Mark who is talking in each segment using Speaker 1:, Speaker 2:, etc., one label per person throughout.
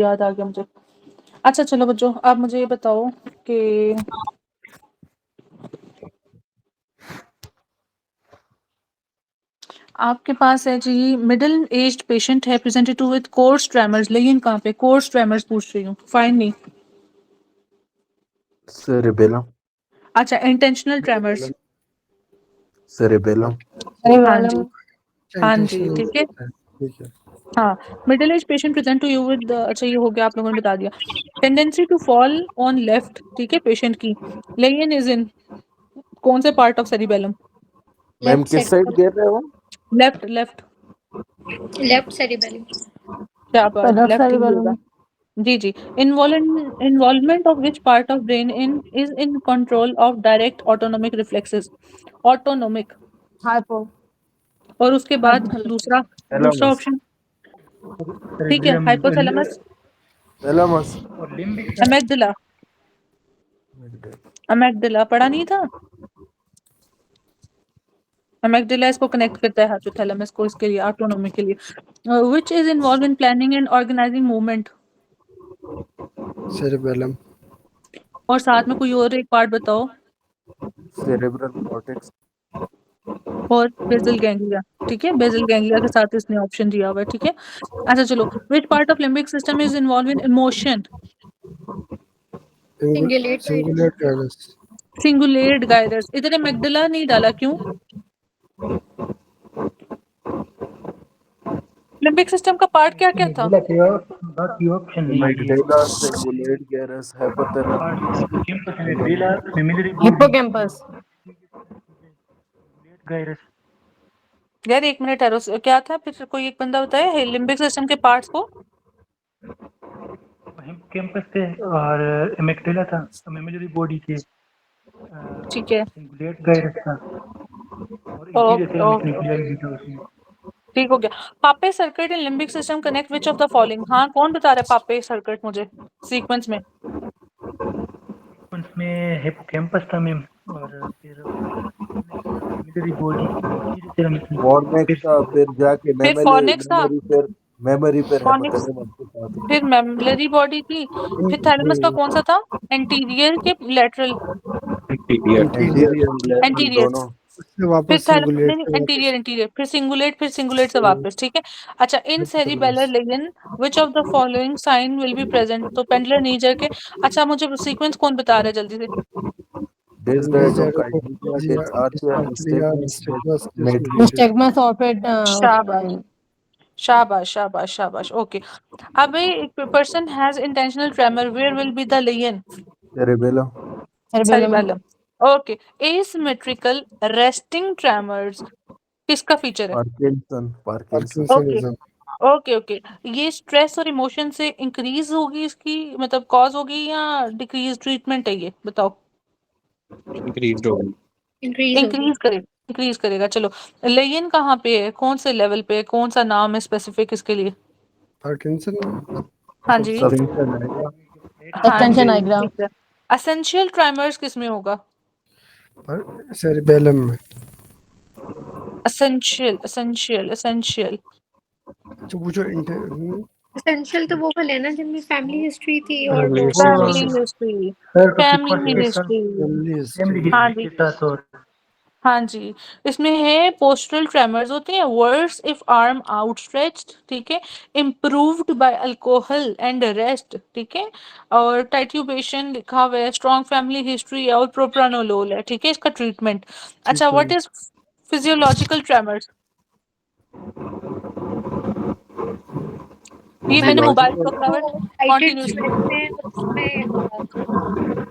Speaker 1: याद आ गया मुझे। अच्छा चलो बच्चों, आप मुझे ये बताओ कि आपके पास है जी मिडिल एज्ड पेशेंट है presented to with coarse tremors, लेकिन कहाँ पे कोर्स ट्रेमर्स पूछ रही हूँ, फाइन मी।
Speaker 2: cerebellum,
Speaker 1: अच्छा, इंटेंशनल ट्रेमर्स।
Speaker 2: cerebellum,
Speaker 1: हाँ जी, हाँ जी,
Speaker 3: इंटेंशनल
Speaker 1: ठीक है।
Speaker 3: ठीक है।
Speaker 1: हाँ, middle age patient present to you with, अच्छा ये हो गया, आप लोगों ने बता दिया। Tendency to fall on left, ठीक है, पेशेंट की। लेयन इज इन कौन से पार्ट ऑफ सेरिबेलम?
Speaker 2: मैम किस साइड गिर रहे हो?
Speaker 1: Left, left.
Speaker 4: Left cerebellum.
Speaker 1: शाबाश, लेफ्ट ही होगा। जी जी। Involvement of which part of brain in is in control of direct autonomic reflexes? Autonomic.
Speaker 5: Hypo
Speaker 1: और उसके बाद दूसरा दूसरा
Speaker 2: Thalamus,
Speaker 1: ऑप्शन, ठीक है, हाइपोथैलेमस,
Speaker 2: thalamus,
Speaker 1: अमेगडला। अमेगडला पढ़ा नहीं था? अमेगडला इसको कनेक्ट करता है हाइपोथैलेमस को, इसके लिए ऑटोनोमी के लिए। Which is involve in planning and organising movement?
Speaker 3: Cerebellum.
Speaker 1: और साथ में कोई और एक पार्ट बताओ।
Speaker 2: cerebral cortex,
Speaker 1: और बेसल गैंग्लिया, ठीक है, बेसल गैंग्लिया के साथ इसने ऑप्शन दिया हुआ है, ठीक है। अच्छा चलो, which part of limbic system is involve in emotion?
Speaker 3: Cingulate gyrus.
Speaker 1: Cingulate gyrus. इधर मैगडला नहीं डाला, क्यों? लिम्बिक सिस्टम का पार्ट क्या क्या था?
Speaker 6: बाकी ऑप्शन नहीं है।
Speaker 2: amygdala, cingulate gyrus, hypothalamus,
Speaker 5: hippocampus.
Speaker 6: Gyrus.
Speaker 1: यार एक मिनट ठहरो, क्या था फिर, कोई एक बंदा बताए लिम्बिक सिस्टम के पार्ट्स को।
Speaker 6: हिप्पोकैम्पस थे और एमिग्डाला था, मेमोरी बॉडी थे,
Speaker 1: ठीक है,
Speaker 6: सिंगुलेट गायरस था और interior
Speaker 1: okay
Speaker 6: cerebral
Speaker 1: okay,
Speaker 6: nuclei भी था उसमें।
Speaker 1: ठीक हो गया। पापे circuit in limbic system connect which of the following? हाँ, कौन बता रहा है पापे सर्किट मुझे सीक्वेंस में?
Speaker 6: उसमें हिप्पोकैम्पस था मैम, और फिर कॉर्टेक्स था, memory body, interior cerebral,
Speaker 2: cortex
Speaker 6: फिर
Speaker 2: था, फिर जाके
Speaker 1: फिर फॉनिक्स था,
Speaker 2: मेमोरी फिर
Speaker 1: फॉनिक्स,
Speaker 2: hypothalamus के साथ।
Speaker 1: फिर मेमोरी बॉडी थी, फिर थैलेमस का कौन सा था? एंटीरियर के लेटरल?
Speaker 2: anterior lateral
Speaker 1: anterior.
Speaker 2: दोनों।
Speaker 3: उससे
Speaker 1: फिर
Speaker 3: वापस
Speaker 1: थैलेमस,
Speaker 3: सिंगुलेट
Speaker 1: नहीं
Speaker 3: से
Speaker 1: एंटीरियर,
Speaker 3: वापस
Speaker 1: एंटीरियर, फिर सिंगुलेट से वापस, ठीक है। अच्छा, in cerebellar lesion which of the following sign will be present? तो पेंडुलर नीजर के। अच्छा मुझे सीक्वेंस कौन बता रहा है जल्दी से?
Speaker 2: Dysdiadochondria, dysarthria, nystagmus, medley,
Speaker 5: stigma सॉर्फेट
Speaker 1: शाबाश, शाबाश, शाबाश, शाबाश, ओके। अब एक person has intentional tremor, where will be the lesion?
Speaker 2: cerebellum,
Speaker 1: cerebellum. Okay. Asymmetrical resting tremors किसका फीचर है?
Speaker 2: Parkinson,
Speaker 1: okay
Speaker 3: parkinsonism.
Speaker 1: Okay okay. ये स्ट्रेस और इमोशन से इंक्रीज होगी, इसकी मतलब कॉज होगी या डिक्रीज ट्रीटमेंट है, ये बताओ।
Speaker 7: इंक्रीज होगी।
Speaker 4: इंक्रीज होगी।
Speaker 1: इंक्रीज करेगा, चलो। लेयन कहाँ पे है, कौन से लेवल पे है, कौन सा नाम है स्पेसिफिक इसके लिए?
Speaker 3: पार्किंसन
Speaker 1: हाँ जी,
Speaker 2: substantial आएगा।
Speaker 1: हाँ जी,
Speaker 5: सब्सटेंशन आएगा।
Speaker 1: ठीक है। असेंशियल ट्राइमर्स किस में होगा?
Speaker 3: सेरेबेलम में।
Speaker 1: Essential, essential, essential.
Speaker 3: जो पूछो
Speaker 4: एसेंशियल तो वो वाले हैं ना जिनमें फैमिली हिस्ट्री थी और
Speaker 7: फैमिली
Speaker 4: वो
Speaker 7: हिस्ट्री
Speaker 3: हाँ
Speaker 1: फैमिली
Speaker 7: वाले।
Speaker 1: History, family
Speaker 6: family
Speaker 1: history. हाँ जी,
Speaker 6: हिस्ट्री के साथ और
Speaker 1: हाँ जी। इसमें है पोस्टरल ट्रेमर्स होते हैं, वर्स इफ आर्म आउटस्ट्रेच्ड, ठीक है, improved by alcohol and rest, ठीक है, और टाइट्यूबेशन लिखा हुआ है, स्ट्रॉन्ग फैमिली हिस्ट्री और प्रोप्रानोलोल है, ठीक है, इसका ट्रीटमेंट। अच्छा, व्हाट इज फिजियोलॉजिकल ट्रेमर्स? ये मैंने मोबाइल पकड़ा हुआ है,
Speaker 4: हाइटेड
Speaker 1: कॉन्टिन्यूसली।
Speaker 4: स्वेट में उसमें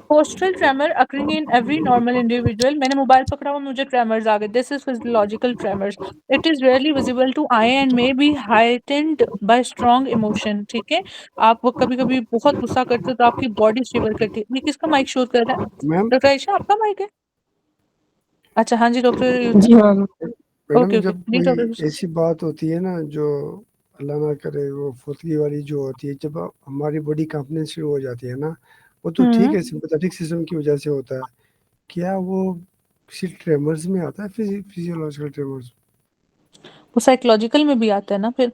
Speaker 1: postural tremor occurring in every normal individual, मैंने मोबाइल पकड़ा हुआ, मुझे ट्रेमर्स आ गए। This is physiological tremors, it is rarely visible to eye and may be heightened by strong emotion, ठीक है। आप कभी कभी बहुत गुस्सा करते हो तो आपकी बॉडी शिवर करती है। ये किसका माइक शोर कर रहा है?
Speaker 3: मैम।
Speaker 1: डॉक्टर आयशा, आपका माइक है? अच्छा हाँ जी, डॉक्टर युद्ध।
Speaker 5: जी मैम।
Speaker 1: ओके
Speaker 3: मैडम
Speaker 1: ओके,
Speaker 3: जब
Speaker 1: जी
Speaker 3: कोई
Speaker 1: डॉक्टर।
Speaker 3: ऐसी बात होती है ना जो अल्लाह ना करे वो फुदकी वाली जो होती है, जब हमारी बॉडी कांपने शुरू हो जाती है ना, वो तो ठीक है, सिंपैथेटिक सिस्टम की वजह से होता है। क्या वो किसी ट्रेमर्स में आता है, फिजियोलॉजिकल ट्रेमर्स?
Speaker 1: वो साइकोलॉजिकल में भी आता है ना फिर।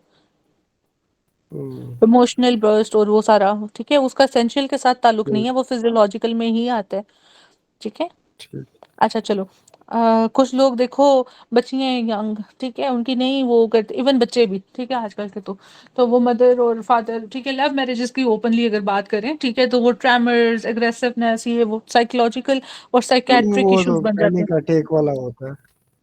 Speaker 1: इमोशनल बर्स्ट और वो सारा, ठीक है, उसका एसेंशियल के साथ ताल्लुक नहीं है, वो फिजियोलॉजिकल में ही आता है, ठीक है।
Speaker 3: ठीक।
Speaker 1: अच्छा चलो, कुछ लोग देखो, बच्चियां यंग, ठीक है, उनकी नहीं वो करते, इवन बच्चे भी, ठीक है, आजकल के तो वो मदर और फादर, ठीक है, लव मैरिजेस की ओपनली अगर बात करें, ठीक है, तो वो ट्रेमर्स, एग्रेसिवनेस, ये वो साइकोलॉजिकल और साइकेट्रिक
Speaker 3: वो
Speaker 1: इश्यूज
Speaker 3: तो
Speaker 1: बन जाते हैं।
Speaker 3: पैनिक अटैक वाला होता है।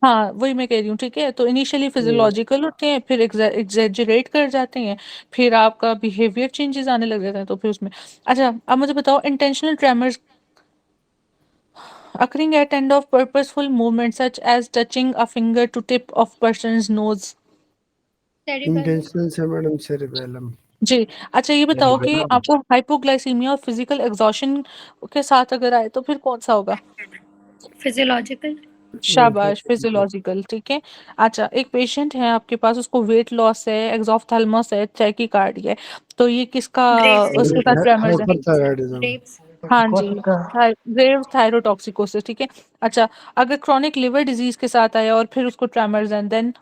Speaker 1: हाँ वही मैं कह रही हूँ, ठीक है, तो इनिशियली फिजियोलॉजिकल होते हैं, फिर एग्जेजरेट कर जाते हैं, फिर आपका बिहेवियर चेंजेस आने लग जाते हैं, तो फिर उसमें। अच्छा अब मुझे बताओ, intentional tremors occurring at end of purposeful movements such as touching a finger to tip of person's nose।
Speaker 4: cerebellum,
Speaker 3: intentional से मैडम सेरिबेलम।
Speaker 1: जी। अच्छा ये बताओ कि आपको हाइपोग्लाइसीमिया और फिजिकल एग्जॉशन के साथ अगर आए तो फिर कौन सा होगा?
Speaker 4: physiological,
Speaker 1: शाबाश, फिजियोलॉजिकल, ठीक है। अच्छा एक पेशेंट है आपके पास, उसको वेट लॉस है, एक्सॉफ्थाल्मस है, टैकीकार्डिया है, तो ये किसका
Speaker 4: Graves,
Speaker 1: उसके साथ ट्रेमर्स है?
Speaker 3: हाइपरथायराइडिज्म।
Speaker 4: Graves,
Speaker 1: हाँ जी,
Speaker 6: टॉक्सिकोसिस का
Speaker 1: ग्रेव थायरोटॉक्सिकोसिस, ठीक है। अच्छा अगर क्रॉनिक लिवर डिजीज के साथ आया और फिर उसको tremors and then,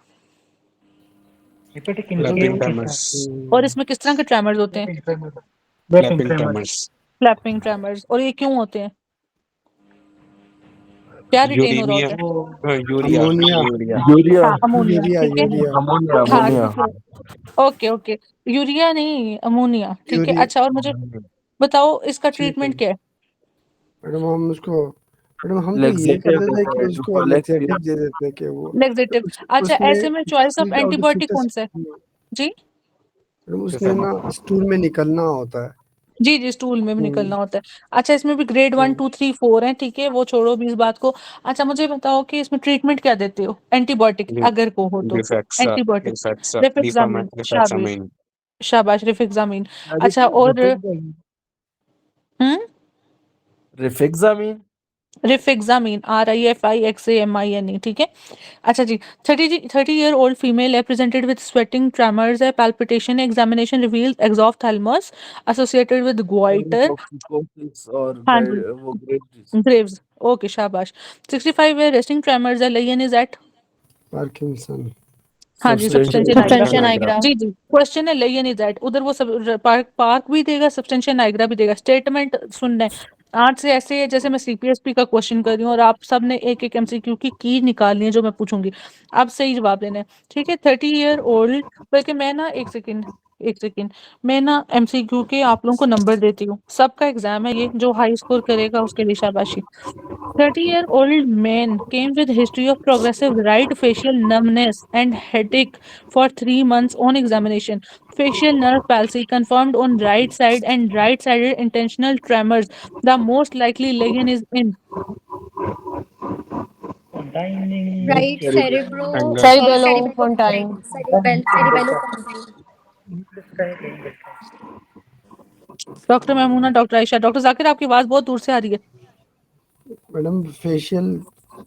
Speaker 6: hepatic
Speaker 7: Clapping
Speaker 6: influenza के
Speaker 7: tremors.
Speaker 6: साथ
Speaker 1: और इसमें किस तरह के ट्रेमर्स होते हैं?
Speaker 6: Clapping
Speaker 7: Clapping
Speaker 6: tremor
Speaker 7: tremors.
Speaker 1: Clapping tremors, और ये क्यों होते हैं? क्या रिटेन हो रहा
Speaker 7: Uremia.
Speaker 1: होता है?
Speaker 6: वो
Speaker 7: Urea.
Speaker 3: Ammonia
Speaker 7: Urea.
Speaker 2: यूरिया
Speaker 1: हाँ अमोनिया,
Speaker 3: यूरिया
Speaker 1: ठीक है।
Speaker 3: यूरिया
Speaker 2: अमोनिया
Speaker 1: हाँ
Speaker 2: अमोनिया
Speaker 1: ठीक है, ओके ओके, यूरिया नहीं अमोनिया, ठीक है।
Speaker 3: यूरिया।
Speaker 1: अच्छा और मुझे बताओ इसका
Speaker 3: ठीक है
Speaker 1: ट्रीटमेंट क्या है?
Speaker 3: मैडम, हम उसको मैडम हम तो ये कर
Speaker 2: लेक्सेटिव
Speaker 3: देते हैं
Speaker 2: देते
Speaker 3: कि
Speaker 2: हैं
Speaker 3: उसको
Speaker 2: यूकोलेक्सिया
Speaker 3: लेक्सेटिव दे देते हैं कि वो
Speaker 1: लेक्सेटिव। अच्छा
Speaker 3: उसमें
Speaker 1: ऐसे में choice of
Speaker 3: split out the
Speaker 1: antibiotic कौन सा है?
Speaker 3: फिटस।
Speaker 1: जी
Speaker 3: उसमें ना स्टूल में निकलना होता है।
Speaker 1: जी जी, स्टूल में भी निकलना होता है। अच्छा इसमें भी ग्रेड 1 2 3 4 है, ठीक है, वो छोड़ो भी इस बात को। अच्छा मुझे बताओ कि इसमें ट्रीटमेंट क्या देते हो? एंटीबायोटिक अगर को हो तो
Speaker 7: Rifaxa.
Speaker 1: Antibiotic,
Speaker 7: Rifaxa.
Speaker 1: रिफेक्सामिन, शाबाश
Speaker 7: Rifampicamine.
Speaker 1: शाबाश, रिफेक्सामिन। अच्छा और हम्म,
Speaker 2: रिफेक्सामिन
Speaker 1: रिफेक्सामिन, RIFIXAMINE, ठीक है। अच्छा जी, 30 year old female है, presented with sweating, tremors है, palpitation है, examination reveals exophthalmos associated with goiter।
Speaker 2: Toxicosis और
Speaker 1: हाँ जी,
Speaker 2: वो ग्रेव्स
Speaker 1: ग्रेव्स, ओके शाबाश। 65 है, resting tremors है, लियन इज एट,
Speaker 3: पार्किंसन।
Speaker 1: हाँ जी,
Speaker 2: substantial
Speaker 1: substantia nigra.
Speaker 7: Substantia nigra.
Speaker 1: जी जी, क्वेश्चन है लियन इज एट, उधर वो सब पार्क पार्क भी देगा, सब्सटेंशिया नाइग्रा भी देगा। स्टेटमेंट सुनना है आज से, ऐसे है जैसे मैं सीपीएसपी का क्वेश्चन कर रही हूँ और आप सब ने एक एक एमसीक्यू की निकालनी है जो मैं पूछूंगी, आप सही जवाब देना है, ठीक है। 30 year old, बल्कि मैं ना एक सेकेंड, मैं ना एमसीक्यू के आप लोगों को नंबर देती हूँ, सबका एग्जाम है ये, जो हाई स्कोर करेगा उसके लिए शाबाशी। 30-year-old man came with history of progressive right facial numbness and headache for 3 months on examination. Facial nerve palsy confirmed on right side and right-sided intentional tremors. The most likely lesion is in
Speaker 6: dining
Speaker 4: right cerebro,
Speaker 7: Anger.
Speaker 4: cerebellopontine, cerebellopontine.
Speaker 1: Doctor Mahmuna, doctor Ayesha, doctor Zakir, आपकी आवाज बहुत दूर से आ रही है।
Speaker 3: Madam facial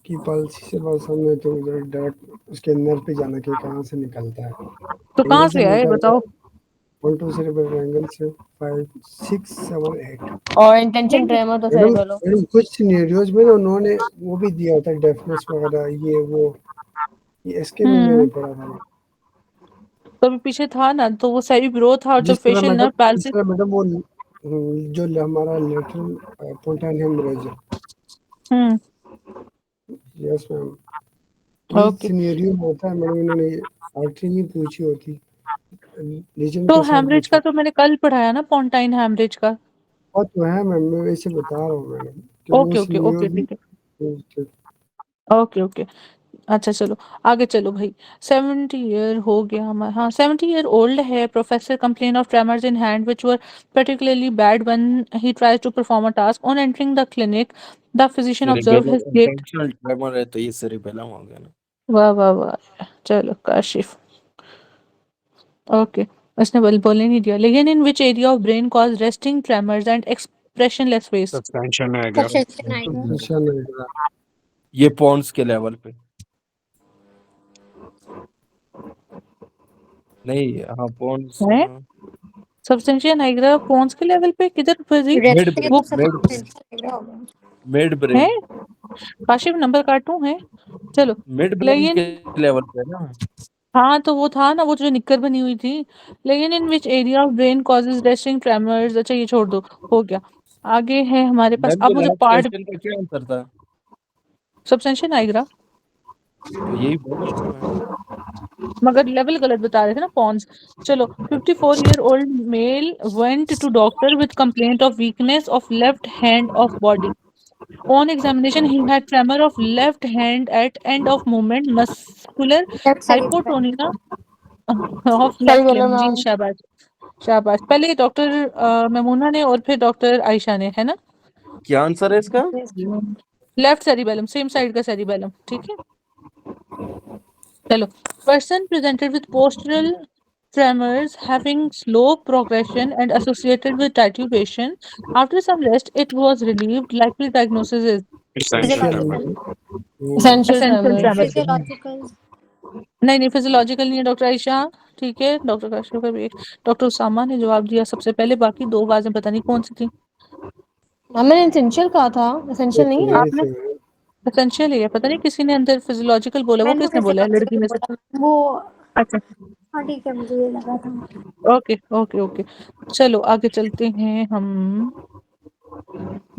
Speaker 3: की policy से बहुत सामने तो उधर डायरेक्ट उसके नर्व पे जाना कि कहाँ से निकलता है।
Speaker 1: तो कहाँ
Speaker 3: एंगल से
Speaker 1: से आए
Speaker 3: निकल
Speaker 1: बताओ?
Speaker 3: 1 2 सेरेब्रल एंगल से 5 6 7 8।
Speaker 5: और इंटेंशन ट्रेमर तो सेरेब्रल।
Speaker 3: मैडम कुछ सिनेरियोज में ना उन्होंने वो भी दिया होता है डेफनेस वगैरह, ये वो, ये इसके में मैंने पढ़ा था।
Speaker 1: तो अभी पीछे था ना, तो वो सेरिब्रो था और जो
Speaker 3: जिस तरह
Speaker 1: फेशियल
Speaker 3: मैडम
Speaker 1: नर्व पैल्सी।
Speaker 3: वो जो हमारा लेटरल पोंटाइन हेमरेज है।
Speaker 1: हम्म,
Speaker 3: यस मैम, ये
Speaker 1: ओके।
Speaker 3: सिनेरियो में होता है मैडम, इन्होंने आर्टरी नहीं पूछी होती, रीजन
Speaker 1: तो
Speaker 3: के साथ
Speaker 1: हेमरेज
Speaker 3: पूछा।
Speaker 1: का तो मैंने कल पढ़ाया ना, पोंटाइन हेमरेज का।
Speaker 3: और तो है मैम, मैं वैसे बता रहा हूँ मैडम कि वो
Speaker 1: ओके ओके
Speaker 3: सिनेरियो
Speaker 1: ओके,
Speaker 3: भी
Speaker 1: ठीक है, ओके ओके। अच्छा चलो आगे चलो भाई। 70 year हो गया हमारा, हाँ 70 year old है, professor complain of tremors in hand which were particularly bad when he tries to perform a task. On entering the clinic, the physician observed
Speaker 2: cerebellum
Speaker 1: his gait।
Speaker 2: Intentional tremor है तो ये cerebellum हो गया ना।
Speaker 1: वाह वाह वाह, चलो काशिफ, ओके। उसने बोलने नहीं दिया, लेकिन in which area of brain cause resting tremors and expressionless face?
Speaker 7: Substantia nigra.
Speaker 4: Substantia nigra.
Speaker 3: निशान है।
Speaker 2: ये पॉन्ड्स के लेवल पे नहीं, हाँ पॉन्ड्स
Speaker 1: है सब्सटेंशिया नाइग्रा फोन्स के लेवल पे किधर फजी?
Speaker 2: मिड
Speaker 4: Resting
Speaker 1: वो
Speaker 4: substantia nigra होगा।
Speaker 2: मिड
Speaker 1: है
Speaker 2: ब्रेन
Speaker 1: काशिफ, नंबर काटूं है, चलो
Speaker 2: मिड ब्रेन
Speaker 1: लेकिन
Speaker 2: के लेवल पे ना।
Speaker 1: हाँ तो वो था ना, वो जो निक्कर बनी हुई थी। लेकिन in which area of brain causes resting tremors, अच्छा ये छोड़ दो, हो गया। आगे है हमारे पास,
Speaker 2: मैम
Speaker 1: अब
Speaker 2: ये
Speaker 1: मुझे
Speaker 2: लास्ट
Speaker 1: पार्ट
Speaker 2: क्वेश्चन का क्या आंसर था?
Speaker 1: सब्सटेंशियल नाइग्रा,
Speaker 2: तो यही बोला था मैम।
Speaker 1: मगर लेवल गलत बता रहे थे ना पॉन्स। चलो 54-year-old male went to doctor with complaint of weakness of left hand of body. On examination, he had tremor of left hand at end of movement, muscular
Speaker 4: left cerebellum
Speaker 1: hypotonia of
Speaker 5: सही
Speaker 1: left
Speaker 5: बोला
Speaker 1: limb। जी
Speaker 5: ma'am.
Speaker 1: शाबाश, शाबाश। पहले doctor Maimuna ने और फिर doctor Ayesha ने, है ना।
Speaker 2: क्या आंसर है इसका?
Speaker 1: लेफ्ट सेरिबेलम, सेम साइड का सेरिबेलम, ठीक है। चलो, person presented with postural tremors having slow progression and associated with titubation. After some rest, it was relieved. Likely diagnosis is
Speaker 7: Essential
Speaker 3: Essential
Speaker 7: tremor.
Speaker 5: Essential
Speaker 1: essential
Speaker 5: tremors।
Speaker 1: tremor।
Speaker 4: Physiological
Speaker 1: नहीं physiological नहीं है doctor Ayesha, ठीक है। Doctor Kashif का भी एक, doctor Usama ने जवाब दिया सबसे पहले, बाकी दो आवाजें पता नहीं कौन सी थी।
Speaker 5: मैम मैंने एसेंशियल कहा था, एसेंशियल नहीं है।
Speaker 3: यही
Speaker 1: आपने
Speaker 3: थे।
Speaker 1: एसेंशियल ही है, पता नहीं किसी ने अंदर फिजियोलॉजिकल बोला, वो
Speaker 4: मैंने
Speaker 1: किसने बोला है लड़की में से?
Speaker 4: फिजियोलॉजिकल बोला वो।
Speaker 1: अच्छा,
Speaker 4: हाँ ठीक है, मुझे ये लगा था।
Speaker 1: Okay okay okay. चलो आगे चलते हैं हम।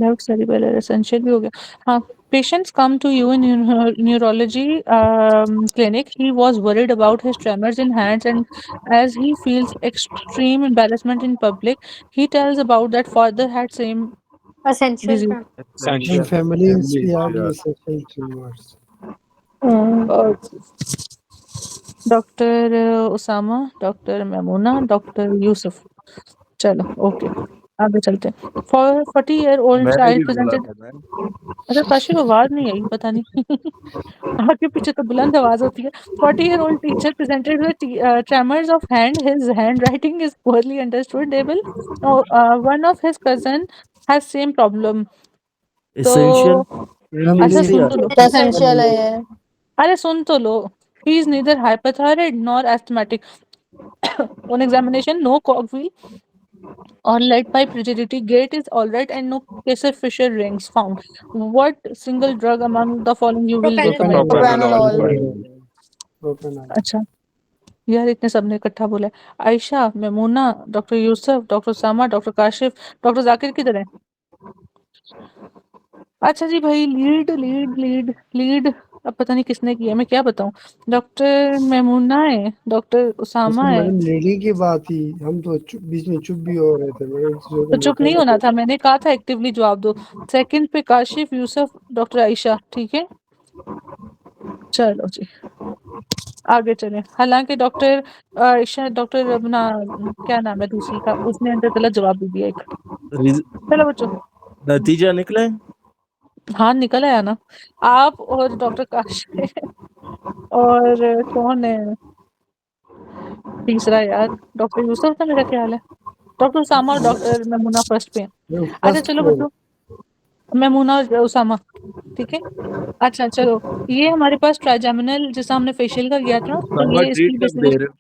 Speaker 1: लेफ्ट सेरिबेलर एसेंशियल भी हो गया। हाँ, patients come to you in neurology clinic. He was worried about his tremors in hands, and as he feels extreme embarrassment in public, he tells about that father had same
Speaker 4: essential
Speaker 1: disease.
Speaker 4: Tremor
Speaker 3: In
Speaker 7: Essential.
Speaker 3: family
Speaker 2: family
Speaker 3: history are
Speaker 2: history.
Speaker 3: essential tremors.
Speaker 1: Doctor Usama, doctor Maimoona, doctor Yusuf. चलो okay, आगे चलते हैं। For 40-year-old
Speaker 2: मैंने भी
Speaker 1: child
Speaker 2: बोला
Speaker 1: presented.
Speaker 2: था ma'am.
Speaker 1: अच्छा काशिफ, आवाज नहीं आई, पता नहीं आगे पीछे तो बुलंद आवाज होती है। 40-year-old teacher presented with tremors of hand. His handwriting is poorly understandable. One of his cousin has same problem. तो
Speaker 2: एसेंशियल
Speaker 3: Family
Speaker 1: अच्छा
Speaker 2: हिस्ट्री
Speaker 1: सुन
Speaker 2: आ
Speaker 1: तो
Speaker 2: रहा
Speaker 1: लो,
Speaker 2: था।
Speaker 5: एसेंशियल है ये।
Speaker 1: अरे सुन तो लो। He is neither hypothyroid nor asthmatic. On examination, no cogwheel or lead pipe rigidity. Gait is alright and no Kessler Fisher rings found. What single drug among the following you will recommend?
Speaker 3: Propranolol.
Speaker 5: Propranolol।
Speaker 3: Propranolol. Propranolol.
Speaker 1: अच्छा यार, इतने सबने इकट्ठा बोला है। Ayesha, Maimuna, doctor Yusuf, doctor सामा, doctor Kashif, doctor Zakir किधर है? अच्छा जी भाई, लीड लीड लीड लीड, अब पता नहीं किसने किया, मैं क्या बताऊं। डॉक्टर मेमूना है, डॉक्टर उसामा
Speaker 3: उसमें
Speaker 1: है।
Speaker 3: मैडम लेडी की बात थी, हम तो बीच में चुप भी हो रहे थे मैडम, दूसरे को
Speaker 1: तो चुप नहीं
Speaker 3: निकाल
Speaker 1: होना
Speaker 3: के।
Speaker 1: था, मैंने कहा था एक्टिवली जवाब दो। सेकंड पे काशिफ, यूसुफ, डॉक्टर आयशा, ठीक है। चलो जी आगे चलें। हालांकि डॉक्टर आयशा, डॉक्टर अपना क्या नाम है दूसरी का, उसने अंदर गलत जवाब दे दिया एक। चलो बच्चों,
Speaker 2: नतीजा निकले।
Speaker 1: हाँ निकल आया ना। आप और डॉक्टर काशिफ और कौन है तीसरा यार, डॉक्टर यूसुफ था मेरा ख्याल है। डॉक्टर उसामा और डॉक्टर मेमूना फर्स्ट पे हैं।
Speaker 3: मैडम
Speaker 1: अच्छा
Speaker 3: फर्स्ट
Speaker 1: चलो
Speaker 3: पे।
Speaker 1: बच्चों, मेमूना और उसामा, ठीक है। अच्छा चलो, ये हमारे पास ट्राइजेमिनल जिसका हमने फेशियल का किया था, तो
Speaker 2: सामा
Speaker 1: ये
Speaker 2: ट्रीट
Speaker 1: इसकी
Speaker 2: कब
Speaker 1: बेसिकली
Speaker 2: दे रहे हो?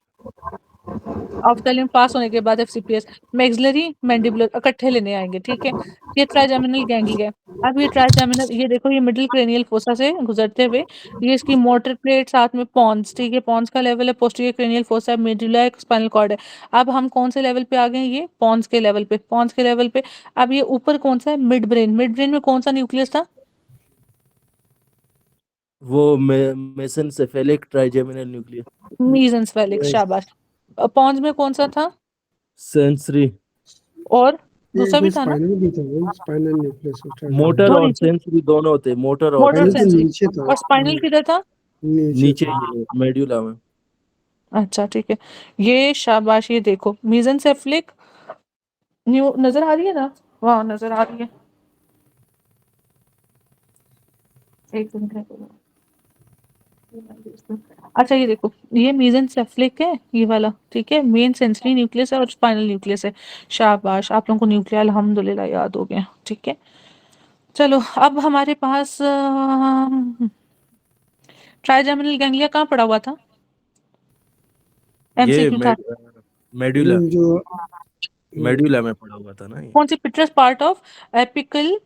Speaker 1: ऑफ्थेल्मिक पास होने के बाद एफसीपीएस, मैक्सिलरी मैंडिबुलर इकट्ठे लेने आएंगे, ठीक है। ये ट्राइजेमिनल गैंग्लिया। अब ये ट्राइजेमिनल, ये देखो ये मिडिल क्रेनियल फोसा से गुजरते हुए, ये इसकी मोटर प्लेट, साथ में पॉन्स, ठीक है। पॉन्स का लेवल है posterior cranial fossa, medulla spinal cord है। अब हम कौन से लेवल पे आ गए? ये पॉन्स के लेवल पे, पॉन्स के लेवल पे। अब ये ऊपर कौन सा है? Mid brain. मिड ब्रेन में कौन सा न्यूक्लियस था?
Speaker 2: वो मेसेनसेफेलिक ट्राइजेमिनल न्यूक्लियस।
Speaker 1: मीसेंसेफेलिक, शाबाश। पॉन्स में कौन सा था?
Speaker 2: सेंसरी।
Speaker 1: और दूसरा भी
Speaker 3: इसमें
Speaker 1: था ना,
Speaker 3: स्पाइनल भी था मैम, स्पाइनल न्यूक्लियस
Speaker 2: मोटर
Speaker 1: वो
Speaker 2: और
Speaker 1: नीचे,
Speaker 2: सेंसरी दोनों होते हैं, मोटर और
Speaker 1: मोटर
Speaker 3: स्पाइनल तो
Speaker 1: सेंसरी।
Speaker 3: नीचे था।
Speaker 1: और स्पाइनल किधर था?
Speaker 3: नीचे
Speaker 2: नीचे
Speaker 3: था।
Speaker 2: ये मेड्यूला में।
Speaker 1: अच्छा ठीक है, ये शाबाश। ये देखो मीजेंसेफलिक न्यू नजर आ रही है ना, वाह नजर आ रही है। एक मिनट है। अच्छा ये देखो, ये मीजेंसेफलिक है ये वाला, ठीक है। मेन सेंसरी न्यूक्लियस है और स्पाइनल न्यूक्लियस है। शाबाश, आप लोगों को न्यूक्लिया अल्हम्दुलिल्लाह याद हो गया, ठीक है। चलो अब हमारे पास ट्राइजेमिनल गैंग्लिया कहाँ पड़ा हुआ था?
Speaker 2: ये
Speaker 1: एमसीक्यू था।
Speaker 2: मेड्यूला,
Speaker 3: जो
Speaker 2: मेड्यूला में पड़ा हुआ था ना ये।
Speaker 1: कौन सी? Petrous part of apical,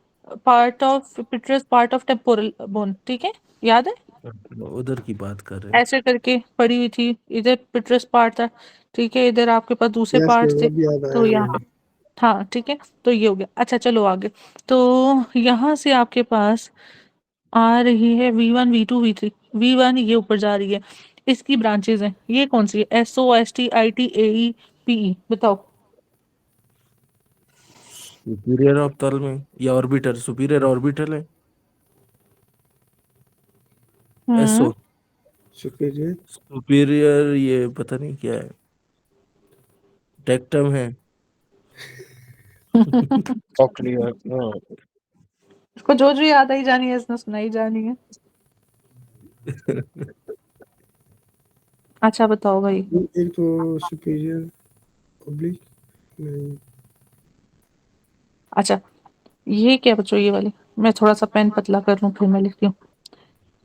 Speaker 1: part of petrous, part of temporal bone, ठीक है, याद है।
Speaker 2: उधर की बात कर रहे हैं।
Speaker 1: ऐसे करके पड़ी हुई थी, इधर पिट्रस पार्ट था, ठीक है, इधर आपके पास दूसरे
Speaker 3: यस
Speaker 1: पार्ट थे,
Speaker 3: वो भी याद
Speaker 1: तो
Speaker 3: आया
Speaker 1: यहाँ,
Speaker 3: मुझे।
Speaker 1: हाँ ठीक है, तो ये हो गया। अच्छा चलो आगे, तो यहाँ से आपके पास आ रही है V1 V2 V3 V1 ये ऊपर जा रही है, इसकी ब्रांचेज हैं, ये कौन सी है? SO ST IT AE PE, बताओ।
Speaker 2: सुपीरियर ऑप्टल में या ऑर्बिटल, सुपीरियर ऑर्बिटल है। एसओ
Speaker 1: हम्म
Speaker 3: सुपीरियर
Speaker 2: सुपीरियर, ये पता नहीं क्या है, टेक्टम है।
Speaker 7: Cochlear. No.
Speaker 1: इसको जो याद आई जानी है, इसने सुनाई जानी है। अच्छा बताओ भाई।
Speaker 3: एक तो सुपीरियर ऑब्लिक नहीं।
Speaker 1: अच्छा ये क्या बच्चों, ये वाली, मैं थोड़ा सा पेन पतला कर लूं फिर मैं लिखती हूँ।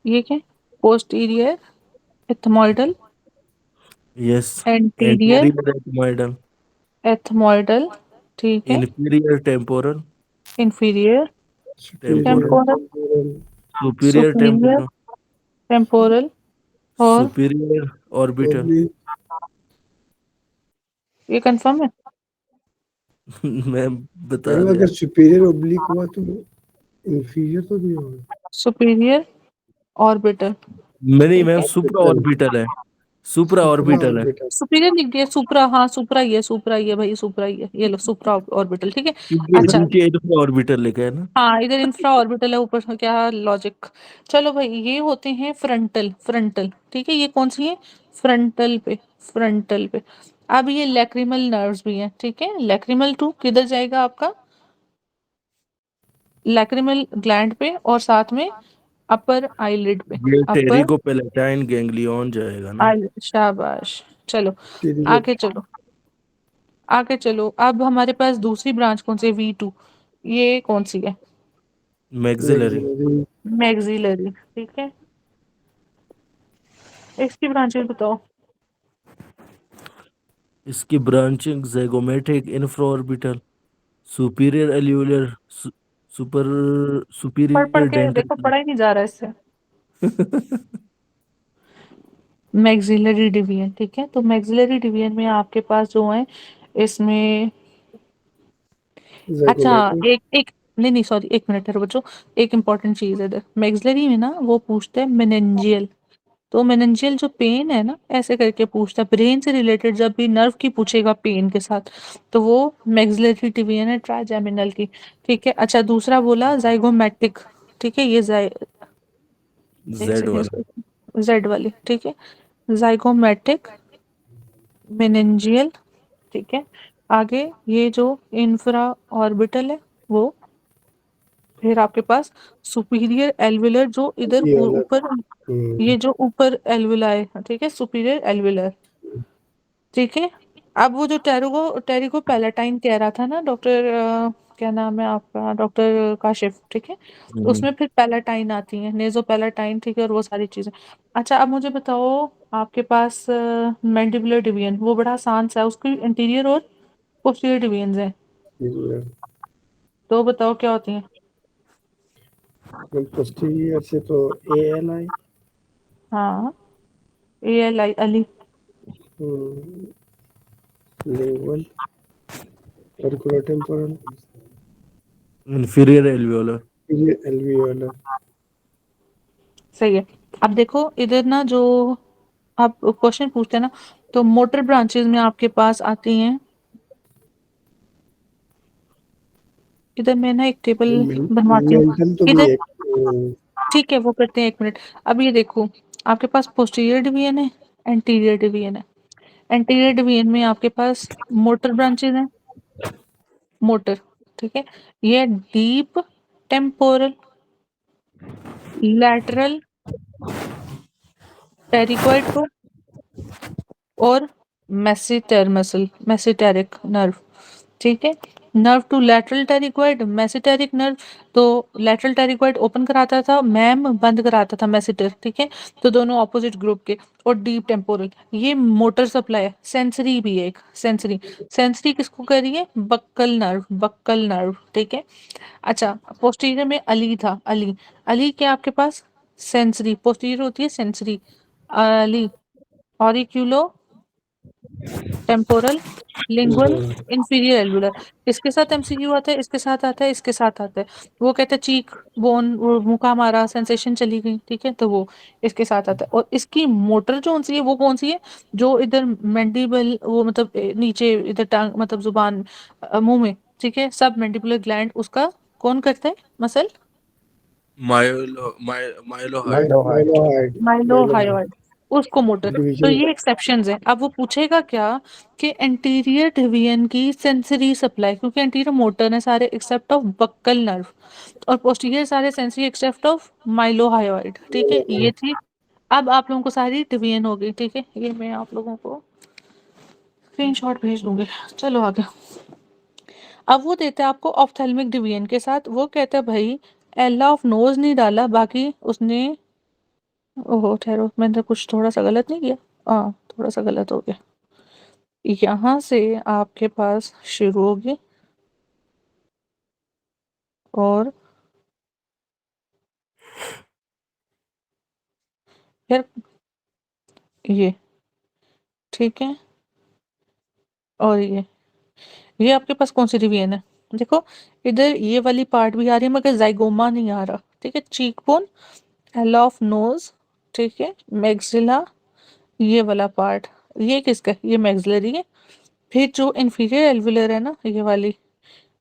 Speaker 1: ये क्या? Posterior ethmoidal,
Speaker 2: yes,
Speaker 1: anterior
Speaker 2: anterior ethmoidal,
Speaker 1: ethmoidal, ठीक है,
Speaker 2: inferior temporal,
Speaker 1: inferior
Speaker 3: superior
Speaker 2: temporal,
Speaker 1: temporal,
Speaker 2: superior
Speaker 1: superior
Speaker 2: temporal,
Speaker 1: temporal, और
Speaker 2: सुपीरियर ऑर्बिटल।
Speaker 3: ऑब्लिक।
Speaker 1: ये कंफर्म है?
Speaker 2: मैं बता
Speaker 3: मैडम
Speaker 2: दिया।
Speaker 3: अगर सुपीरियर ऑब्लिक हुआ तो इंफीरियर तो नहीं होगा।
Speaker 1: सुपीरियर ऑर्बिटल,
Speaker 2: नहीं
Speaker 1: ठीक
Speaker 2: मैम,
Speaker 1: है,
Speaker 2: सुप्रा
Speaker 3: ऑर्बिटल
Speaker 2: ऑर्बिटल है, सुप्रा
Speaker 3: सुपरा
Speaker 2: ऑर्बिटल है।
Speaker 3: ऑर्बिटल।
Speaker 1: सुपीरियर लिख दिया, सुपरा, हाँ सुपरा ही है भाई, सुपरा ही है, ये लो सुपरा ऑर्बिटल, ठीक है।
Speaker 2: क्योंकि
Speaker 1: अच्छा,
Speaker 2: नीचे इंफ्रा ऑर्बिटल लिखा है ना।
Speaker 1: हाँ इधर इंफ्रा ऑर्बिटल है, ऊपर से क्या लॉजिक। चलो भाई, ये होते हैं फ्रंटल, ठीक है, ये कौन सी है? फ्रंटल पे। अब ये लैक्रिमल नर्व्स भी हैं, ठीक है, लैक्रिमल टू किधर जाएगा आपका? लैक्रिमल ग्लैंड पे, और साथ में अपर आईलिड पे,
Speaker 2: ये
Speaker 1: अपर
Speaker 2: टेरिको पेलेटाइन गैंग्लियन जाएगा ना।
Speaker 1: आईलिड, शाबाश। चलो
Speaker 3: टीरियर
Speaker 1: आगे चलो, अब हमारे पास दूसरी ब्रांच कौन सी है? V2, ये कौन सी है?
Speaker 2: मैक्सिलरी।
Speaker 3: मैक्सिलरी
Speaker 1: मैक्सिलरी, ठीक है, इसकी ब्रांचेस बताओ।
Speaker 2: इसकी branching zygomatic, infra orbital, superior alveolar, super
Speaker 1: पढ़
Speaker 2: सुपीरियर
Speaker 1: के देखो,
Speaker 2: डेंटल।
Speaker 1: पढ़ा ही नहीं जा रहा इससे। मैक्सिलरी डिवीजन, ठीक है, तो मैक्सिलरी डिवीजन में आपके पास जो है, इसमें, अच्छा,
Speaker 3: ज़ैगोमेटिक
Speaker 1: एक एक नहीं सॉरी, एक मिनट है बच्चों, एक इम्पॉर्टेंट चीज है इधर मैक्सिलरी में ना, वो पूछते हैं मेनेंजियल, तो मेनेंजियल जो पेन है ना, ऐसे करके पूछता है, ब्रेन से रिलेटेड जब भी नर्व की पूछेगा पेन के साथ, तो वो मैक्सिलरी डिवीजन है ट्राइजेमिनल की, ठीक है। अच्छा दूसरा बोला जाइगोमैटिक, ठीक है, ये एक
Speaker 2: जेड वाला।
Speaker 1: सेकेंड, जेड वाली, ठीक है, जाइगोमैटिक मेनेंजियल, ठीक है। आगे ये जो इंफ्रा ऑर्बिटल है वो, फिर आपके पास सुपीरियर एल्विलर जो इधर
Speaker 3: ये वाला।
Speaker 1: ऊपर, ये जो ऊपर एल्विला है, ठीक है, सुपीरियर एल्विलर, ठीक है। अब वो जो टेरिको पैलेटाइन कह रहा था ना डॉक्टर, क्या नाम है आपका, डॉक्टर काशिफ, ठीक है, तो
Speaker 2: हम्म,
Speaker 1: उसमें फिर पैलेटाइन आती है, नेजो पैलेटाइन, ठीक है, और वो सारी चीजें। अच्छा अब मुझे बताओ, आपके पास मैंडिबुलर डिवीजन, वो बड़ा आसान सा है, उसकी इंटीरियर और पोस्टीरियर डिवीजन है, तो बताओ क्या होती हैं?
Speaker 3: पोस्टीरियर से तो ALI
Speaker 1: हाँ, ALI ALI,
Speaker 3: level auricular temporal
Speaker 2: inferior alveolar.
Speaker 3: Alveolar.
Speaker 1: सही है। अब देखो इधर ना, जो आप क्वेश्चन पूछते हैं ना, तो मोटर ब्रांचेस में आपके पास आती हैं, इधर मैं ना एक टेबल बनवाती हूँ,
Speaker 3: मेंटल तो भी
Speaker 1: इधर,
Speaker 3: एक
Speaker 1: ठीक है वो करते हैं, एक मिनट। अब ये देखो, आपके पास पोस्टीरियर डिवीजन है, एंटीरियर डिवीजन है, एंटीरियर डिवीजन में आपके पास मोटर ब्रांचेस हैं, मोटर, ठीक है, ये डीप टेम्पोरल, लैटरल टेरिकोइड को, और मेसिटेरिक नर्व, ठीक है, नर्व टू लैटरल टेरिकोइड, मेसिटेरिक नर्व, तो लैटरल टेरिकोइड ओपन कराता था मैम, बंद कराता था मेसिटर, ठीक है, तो दोनों ऑपोजिट ग्रुप के। और डीप टेम्पोरल, ये मोटर सप्लाई है, सेंसरी भी है एक, सेंसरी किसको कह रही है? बक्कल नर्व, ठीक है। अच्छा पोस्टीरियर में अली था, अली क्या आपके पास? सेंसरी, पोस्टीरियर होती है sensory, early, auriculo temporal, lingual, inferior alveolar. इसके साथ एमसीक्यू आता है, इसके साथ आता है, इसके साथ आता है। वो कहते हैं चीक बोन, वो मुका मारा, सेंसेशन चली गई, ठीक है, तो वो इसके साथ आता है। और इसकी मोटर जो सी है वो कौन सी है, जो इधर मैंडिबल, वो मतलब नीचे इधर टांग, मतलब जुबान, मुंह में, ठीक है, सब मैंडिबुलर ग्लैंड उसका कौन करता है मसल,
Speaker 2: माइलोहाइड।
Speaker 3: माइलोहाइड
Speaker 1: माइलोहायोइड, उसको मोटर। तो
Speaker 3: डिवीजन
Speaker 1: ये एक्सेप्शंस हैं। अब वो पूछेगा क्या कि एंटीरियर डिवीजन की सेंसरी सप्लाई, क्योंकि एंटीरियर मोटर है सारे एक्सेप्ट ऑफ बक्कल नर्व, और पोस्टीरियर सारे सेंसरी एक्सेप्ट ऑफ माइलोहायोइड, ठीक है, ये थी। अब आप लोगों को सारी डिवीजन हो गई, ठीक है, ये मैं आप लोगों को स्क्रीनशॉट भेज दूंगी। चलो आगे। अब वो देता है आपको ऑप्थेल्मिक डिवीजन के साथ, वो कहता है भाई एला ऑफ नोज नहीं डाला, बाकी उसने, ओहो ठहरो, मैंने कुछ थोड़ा सा गलत नहीं किया, हाँ थोड़ा सा गलत हो गया। यहाँ से आपके पास शुरू होगी और फिर ये, ठीक है, और ये आपके पास कौन सी डिवीजन है, देखो इधर ये वाली पार्ट भी आ रही है मगर जाइगोमा नहीं आ रहा, ठीक है, चीक बोन, एला ऑफ नोज, ठीक है, मैक्सिला, ये वाला पार्ट, ये किसका है? ये मैक्सिलरी है। फिर जो इंफीरियर एल्वुलर है ना ये वाली,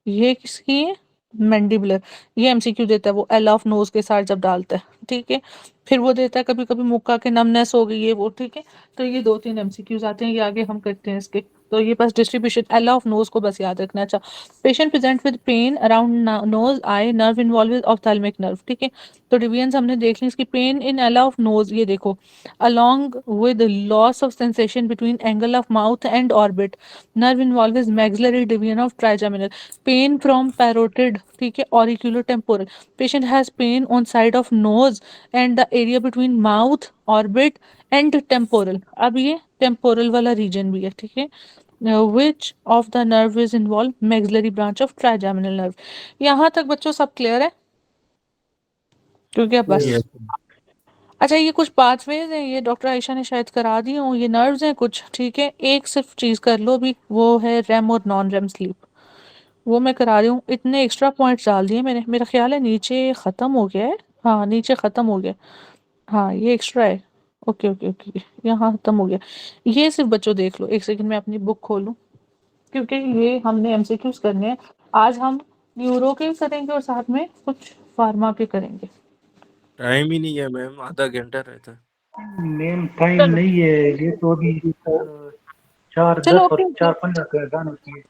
Speaker 1: ये किसकी है, मैंडिबुलर। ये एमसीक्यू देता है वो एल ऑफ नोज के साथ जब डालता है, ठीक है। फिर वो देता है कभी कभी मुक्का के नमनेस हो गई, ये वो, ठीक है। तो ये 2-3 एमसीक्यूज आते हैं, ये आगे हम करते हैं इसके। तो ये बस डिस्ट्रीब्यूशन एल ऑफ नोज को बस याद रखना। अच्छा, patient present with pain around nose eye nerve involve with ophthalmic nerve, ठीक है। तो डिवीजन हमने देख ली इसकी। Pain in ala of nose, ये देखो, along with loss of sensation between angle of mouth and orbit, nerve involved is maxillary division of trigeminal, pain from parotid, ठीक है, auriculotemporal, patient has pain on side of nose and the area between mouth, orbit and temporal, अब ये temporal वाला region भी है, ठीक है। which of the nerve is involved, maxillary branch of trigeminal nerve। यहाँ तक बच्चों सब क्लियर है, क्योंकि अब बस,
Speaker 2: Yes.
Speaker 1: अच्छा ये कुछ पाथवेज हैं, ये डॉक्टर आयशा ने शायद करा दी हों, ये नर्व्स हैं कुछ, ठीक है। एक सिर्फ चीज़ कर लो अभी, वो है रेम और नॉन रेम स्लीप, वो मैं करा रही हूँ। इतने एक्स्ट्रा पॉइंट्स डाल दिए मैंने, मेरा ख्याल है नीचे ख़त्म हो गया है, हाँ नीचे ख़त्म हो गया, हाँ ये एक्स्ट्रा है, ओके ओके ओके, यहाँ ख़त्म हो गया। ये सिर्फ बच्चों देख लो, एक सेकंड में अपनी बुक खोलूँ, क्योंकि ये हमने एमसीक्यूज करने हैं आज। हम न्यूरो के करेंगे और साथ में कुछ फार्मा के करेंगे।
Speaker 2: टाइम ही नहीं है मैम, आधा घंटा रहता है।
Speaker 6: मैम टाइम
Speaker 1: चलो
Speaker 6: नहीं है, ये तो अभी 4:10
Speaker 1: चलो
Speaker 6: और
Speaker 1: ओके ओके,
Speaker 6: 4:15 का गान होती है।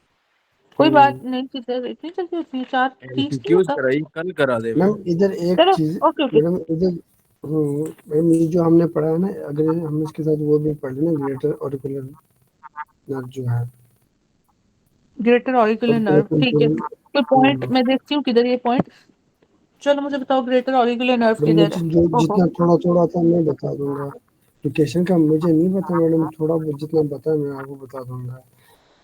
Speaker 1: कोई बात नहीं, टीचर इतनी जल्दी होती है, 4:30 नहीं
Speaker 2: एमसीक्यूज
Speaker 1: होता।
Speaker 2: कराई, कल करा दे
Speaker 3: मैम
Speaker 2: मैम।
Speaker 3: इधर एक
Speaker 1: चलो
Speaker 3: चीज,
Speaker 1: ओके ओके,
Speaker 3: मैडम इधर मैम ये जो हमने पढ़ा है ना, अगर हम इसके साथ वो भी पढ़ लें ना, ग्रेटर ऑरिकुलर नर्व जो है,
Speaker 1: ग्रेटर ऑरिकुलर
Speaker 3: ऑरिकुलर
Speaker 1: नर्व, ठीक है। कोई पॉइंट
Speaker 3: टेम्पोरल,
Speaker 1: मैं देखती हूँ किधर ये पॉइंट, चलो मुझे बताओ ग्रेटर ऑरिकुलर नर्व किधर है।
Speaker 3: मुझे जो
Speaker 1: ओहो,
Speaker 3: जितना थोड़ा थोड़ा था मैं बता दूंगा। लोकेशन का मुझे नहीं पता मैडम, थोड़ा बहुत जितना पता है मैं आपको बता दूंगा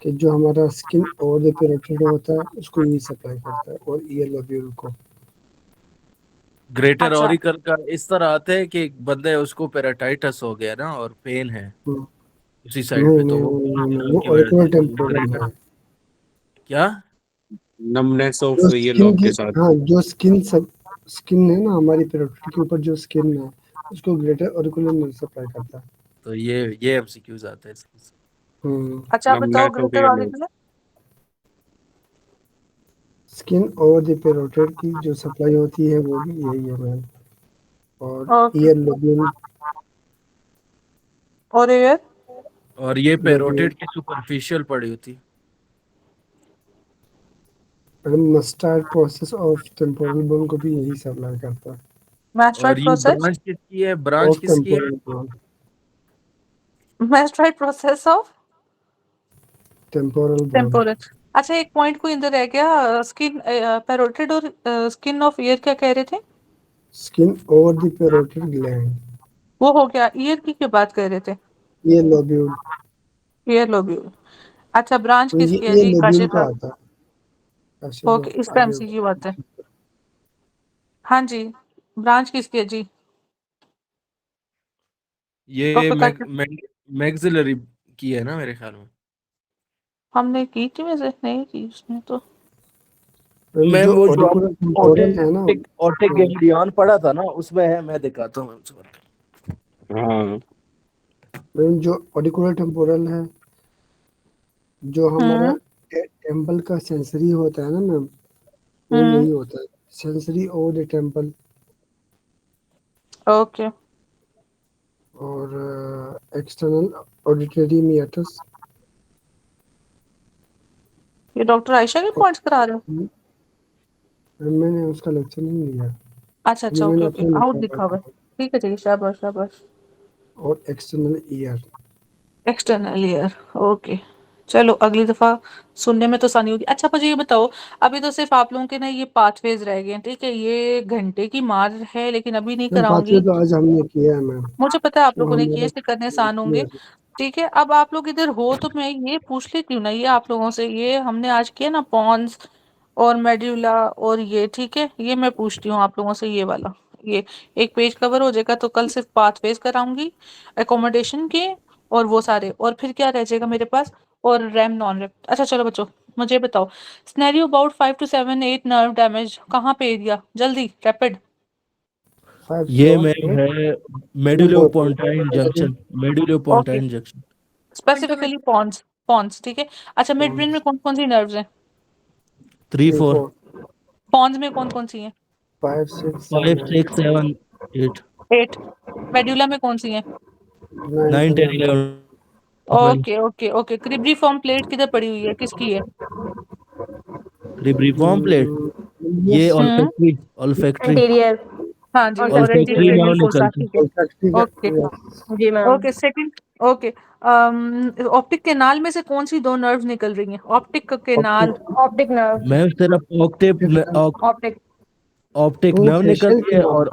Speaker 3: कि जो हमारा स्किन ओवर द पेरिफेरल होता है उसको ये सप्लाई करता है, और ईयर लोब्यूल को।
Speaker 2: ग्रेटर
Speaker 1: अच्छा
Speaker 2: ऑरिकल का इस तरह आता है कि एक बंदे उसको पेराटाइटस हो गया ना और पेन है
Speaker 3: हम्म,
Speaker 2: उसी साइड
Speaker 3: नहीं
Speaker 2: पे, तो
Speaker 3: नहीं
Speaker 2: वो
Speaker 3: नहीं नहीं, नहीं,
Speaker 2: nerve
Speaker 3: वो
Speaker 2: की वजह
Speaker 3: ऑरिकुलर
Speaker 2: से
Speaker 3: टेम्पोरल
Speaker 2: ग्रेटर,
Speaker 3: है।
Speaker 2: क्या
Speaker 7: numbness of
Speaker 3: जो
Speaker 7: ये
Speaker 3: स्किन
Speaker 7: लॉब
Speaker 3: की,
Speaker 7: के साथ।
Speaker 3: हाँ जो स्किन है ना हमारी पेरिफेरल के ऊपर, जो स्किन है उसको ग्रेटर ऑरिकुलर नर्व सप्लाई करता है।
Speaker 2: तो ये एमसीक्यूज आता है इसके।
Speaker 3: हम्म,
Speaker 1: अच्छा, बताओ
Speaker 7: numbness of
Speaker 1: ग्रेटर
Speaker 7: ये lobe.
Speaker 1: Auricular,
Speaker 3: skin over the peripheral की जो सप्लाई होती है वो भी यही है मैम। और
Speaker 1: ओके,
Speaker 3: ईयर लोब्यूल,
Speaker 1: और एयर,
Speaker 2: और ये
Speaker 3: लोब्यूल
Speaker 2: पेरोटिड की सुपरफिशियल पड़ी होती।
Speaker 3: Madam mustard process of temporal bone को भी यही सप्लाई करता है,
Speaker 2: और
Speaker 1: मैस्ट्राइड
Speaker 2: ये
Speaker 1: प्रोसेस,
Speaker 2: ब्रांच किसकी है, ब्रांच
Speaker 3: ऑफ
Speaker 2: किसकी है?
Speaker 3: Temporal bone,
Speaker 1: mastoid process of
Speaker 3: temporal bone.
Speaker 1: Temporal. अच्छा एक पॉइंट को इधर रह गया, स्किन पैरोटिड और स्किन ऑफ ईयर क्या कह रहे थे,
Speaker 3: skin over the parotid gland,
Speaker 1: वो हो गया। ईयर की क्या बात कर रहे थे,
Speaker 3: ये लोब्यूल,
Speaker 1: ईयर लोब्यूल। अच्छा ब्रांच किसकी है
Speaker 3: ये
Speaker 1: जी,
Speaker 3: लोब्यूल
Speaker 1: काशिफ
Speaker 3: का
Speaker 1: है,
Speaker 3: आता है। काशिफ
Speaker 1: ओके
Speaker 3: भाई
Speaker 1: इसका
Speaker 3: आगे
Speaker 1: एमसीक्यू बात है, हाँ जी, ब्रांच किसकी है जी,
Speaker 2: ये
Speaker 1: डॉक्टर काशिफ
Speaker 2: मैक्सिलरी की है ना मेरे ख्याल में।
Speaker 1: हमने की थी, वैसे नहीं की उसने तो।
Speaker 3: मैम
Speaker 2: मैम
Speaker 3: जो
Speaker 2: वो जो
Speaker 3: ऑडिकुलर टेम्पोरल है ना,
Speaker 2: ऑप्टिक गैंग्लियन पढ़ा था ना, उसमें है, मैं दिखाता हूँ आपको।
Speaker 7: हाँ
Speaker 3: मैम जो ऑडिकुलर टेम्पोरल है, जो हमारा
Speaker 1: हम्म
Speaker 3: टेम्पल का सेंसरी होता है ना मैम, वो
Speaker 1: हम्म
Speaker 3: यही होता है, sensory over the temple.
Speaker 1: Okay.
Speaker 3: और एक्सटर्नल ऑडिटरी मीटर्स।
Speaker 1: ये डॉक्टर आयशा के पॉइंट्स करा रहे हो?
Speaker 3: मैंने उसका लेक्चर नहीं लिया,
Speaker 1: अच्छा
Speaker 3: ये
Speaker 1: अच्छा, ओके
Speaker 3: मैंने
Speaker 1: ओके,
Speaker 3: अपने
Speaker 1: आउट
Speaker 3: लिखा
Speaker 1: लिखा हुआ है।
Speaker 3: था।
Speaker 1: ठीक है ठीक है, शाबाश शाबाश।
Speaker 3: और external ear.
Speaker 1: External ear, okay. चलो अगली दफा सुनने में तो आसानी होगी। अच्छा मुझे ये बताओ, अभी तो सिर्फ आप लोगों के ना ये पाथवेज रह गए हैं, ठीक है, ये घंटे की मार है, लेकिन अभी नहीं
Speaker 3: मैम पाथवे
Speaker 1: कराऊंगी।
Speaker 3: तो आज हमने किया है मैम,
Speaker 1: मुझे पता है आप
Speaker 3: वो
Speaker 1: लोगों ने किए,
Speaker 3: हमारा
Speaker 1: इसलिए करने आसान होंगे।
Speaker 3: clear है।
Speaker 1: ठीक है, अब आप लोग इधर हो तो मैं ये पूछ लेती हूँ ना, ये आप लोगों से, ये हमने आज किया ना पॉन्स और मेड्यूला और ये, ठीक है, ये मैं पूछती हूँ आप लोगों से, ये वाला, ये एक पेज कवर हो जाएगा, तो कल सिर्फ पाथवेज कराऊंगी, एकोमोडेशन के और वो सारे, और फिर क्या रह जाएगा मेरे पास, और रैम नॉन रैम। अच्छा चलो बच्चों, मुझे बताओ, scenario about 5 to 7 8 nerve damage कहाँ पे एरिया, जल्दी रैपिड।
Speaker 3: 5
Speaker 2: ये
Speaker 3: to
Speaker 2: मैम
Speaker 3: 8
Speaker 2: है medullopontine junction,
Speaker 1: okay,
Speaker 2: medullopontine junction.
Speaker 1: Specifically pons, pons, ठीक है। अच्छा मिड ब्रेन में कौन कौन सी नर्व्स हैं?
Speaker 2: 3
Speaker 3: 3
Speaker 2: 4
Speaker 3: 4
Speaker 1: पॉन्स में कौन कौन सी हैं?
Speaker 3: 5 6 7
Speaker 2: 5 6
Speaker 3: 8
Speaker 2: 7 8
Speaker 1: 8। मेड्यूला में कौन सी हैं?
Speaker 3: 9
Speaker 2: 9 10
Speaker 3: 10
Speaker 2: 11 12।
Speaker 1: Okay okay okay, cribriform plate किधर पड़ी हुई है, किसकी है?
Speaker 2: रिब्रीफॉर्म प्लेट, ये
Speaker 3: यस।
Speaker 1: हम्म,
Speaker 2: ऑल्फैक्टरी
Speaker 5: Anterior
Speaker 1: हाँ जी,
Speaker 5: और
Speaker 1: और
Speaker 5: olfactory
Speaker 2: olfactory
Speaker 1: anterior
Speaker 5: nerve।
Speaker 2: Now
Speaker 1: radial fossa,
Speaker 2: निकलती।
Speaker 1: ठीक है। ओके
Speaker 5: जी ma'am.
Speaker 1: Okay, second, okay. Optic canal में से कौन सी दो नर्व्स निकल रही हैं, optic canal?
Speaker 5: Optic nerve।
Speaker 2: Ma'am सिर्फ
Speaker 5: Optic।
Speaker 2: ऑप्टिक
Speaker 3: वो
Speaker 2: नर्व
Speaker 3: फेशियल
Speaker 2: निकलती है,
Speaker 3: कैनाल,
Speaker 2: और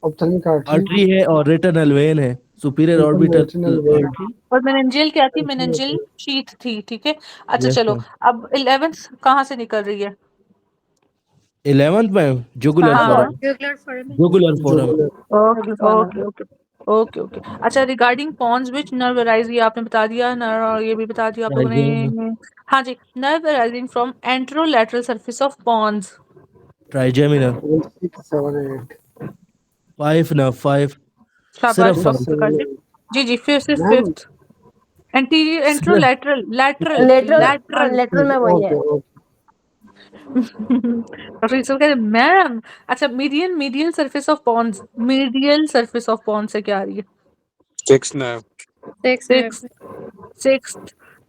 Speaker 3: ऑप्थेल्मिक आर्टरी,
Speaker 2: आर्टरी है, और रेटिनल वेन है, superior
Speaker 3: retinal
Speaker 2: orbital
Speaker 3: when.
Speaker 2: Artery.
Speaker 1: और मेनिंजियल क्या थी, मेनिंजियल शीथ थी, ठीक है। अच्छा
Speaker 2: यस
Speaker 1: चलो,
Speaker 2: मैम।
Speaker 1: अब 11th कहाँ से निकल रही है?
Speaker 2: 11th मैम जुगुलर
Speaker 1: हाँ हाँ,
Speaker 2: फोरम,
Speaker 4: रेगुलर फॉर्म में।
Speaker 2: Jugular foramen.
Speaker 3: Jugular.
Speaker 1: Okay
Speaker 5: Jugular foramen।
Speaker 1: Okay okay okay okay. अच्छा regarding pons which nerve arise, ये आपने बता दिया, नर्व ये भी बता दिया आप लोगों ने। हाँ जी, nerve arising from anterolateral surface of pons.
Speaker 2: Trigeminal
Speaker 3: 6 7 8
Speaker 2: 5 ना 5, सिर्फ
Speaker 1: शाबाश
Speaker 3: 6
Speaker 2: 5।
Speaker 1: डॉक्टर
Speaker 3: 7
Speaker 1: काशिफ।
Speaker 3: 8
Speaker 1: जी जी, फिर से
Speaker 3: मैम।
Speaker 1: फिफ्थ, एंटीरियर
Speaker 2: सिर्फ
Speaker 1: एंट्रोलैटरल, लैटरल
Speaker 5: Lateral। हाँ
Speaker 1: लैटरल।
Speaker 5: lateral में वही है।
Speaker 3: Okay okay.
Speaker 1: डॉक्टर यूसुफ कह रहे मैम। अच्छा median, medial surface of pons, medial surface of pons से क्या आ रही है?
Speaker 7: 6 nerve
Speaker 4: 6
Speaker 1: six,
Speaker 4: nerve।
Speaker 1: Six,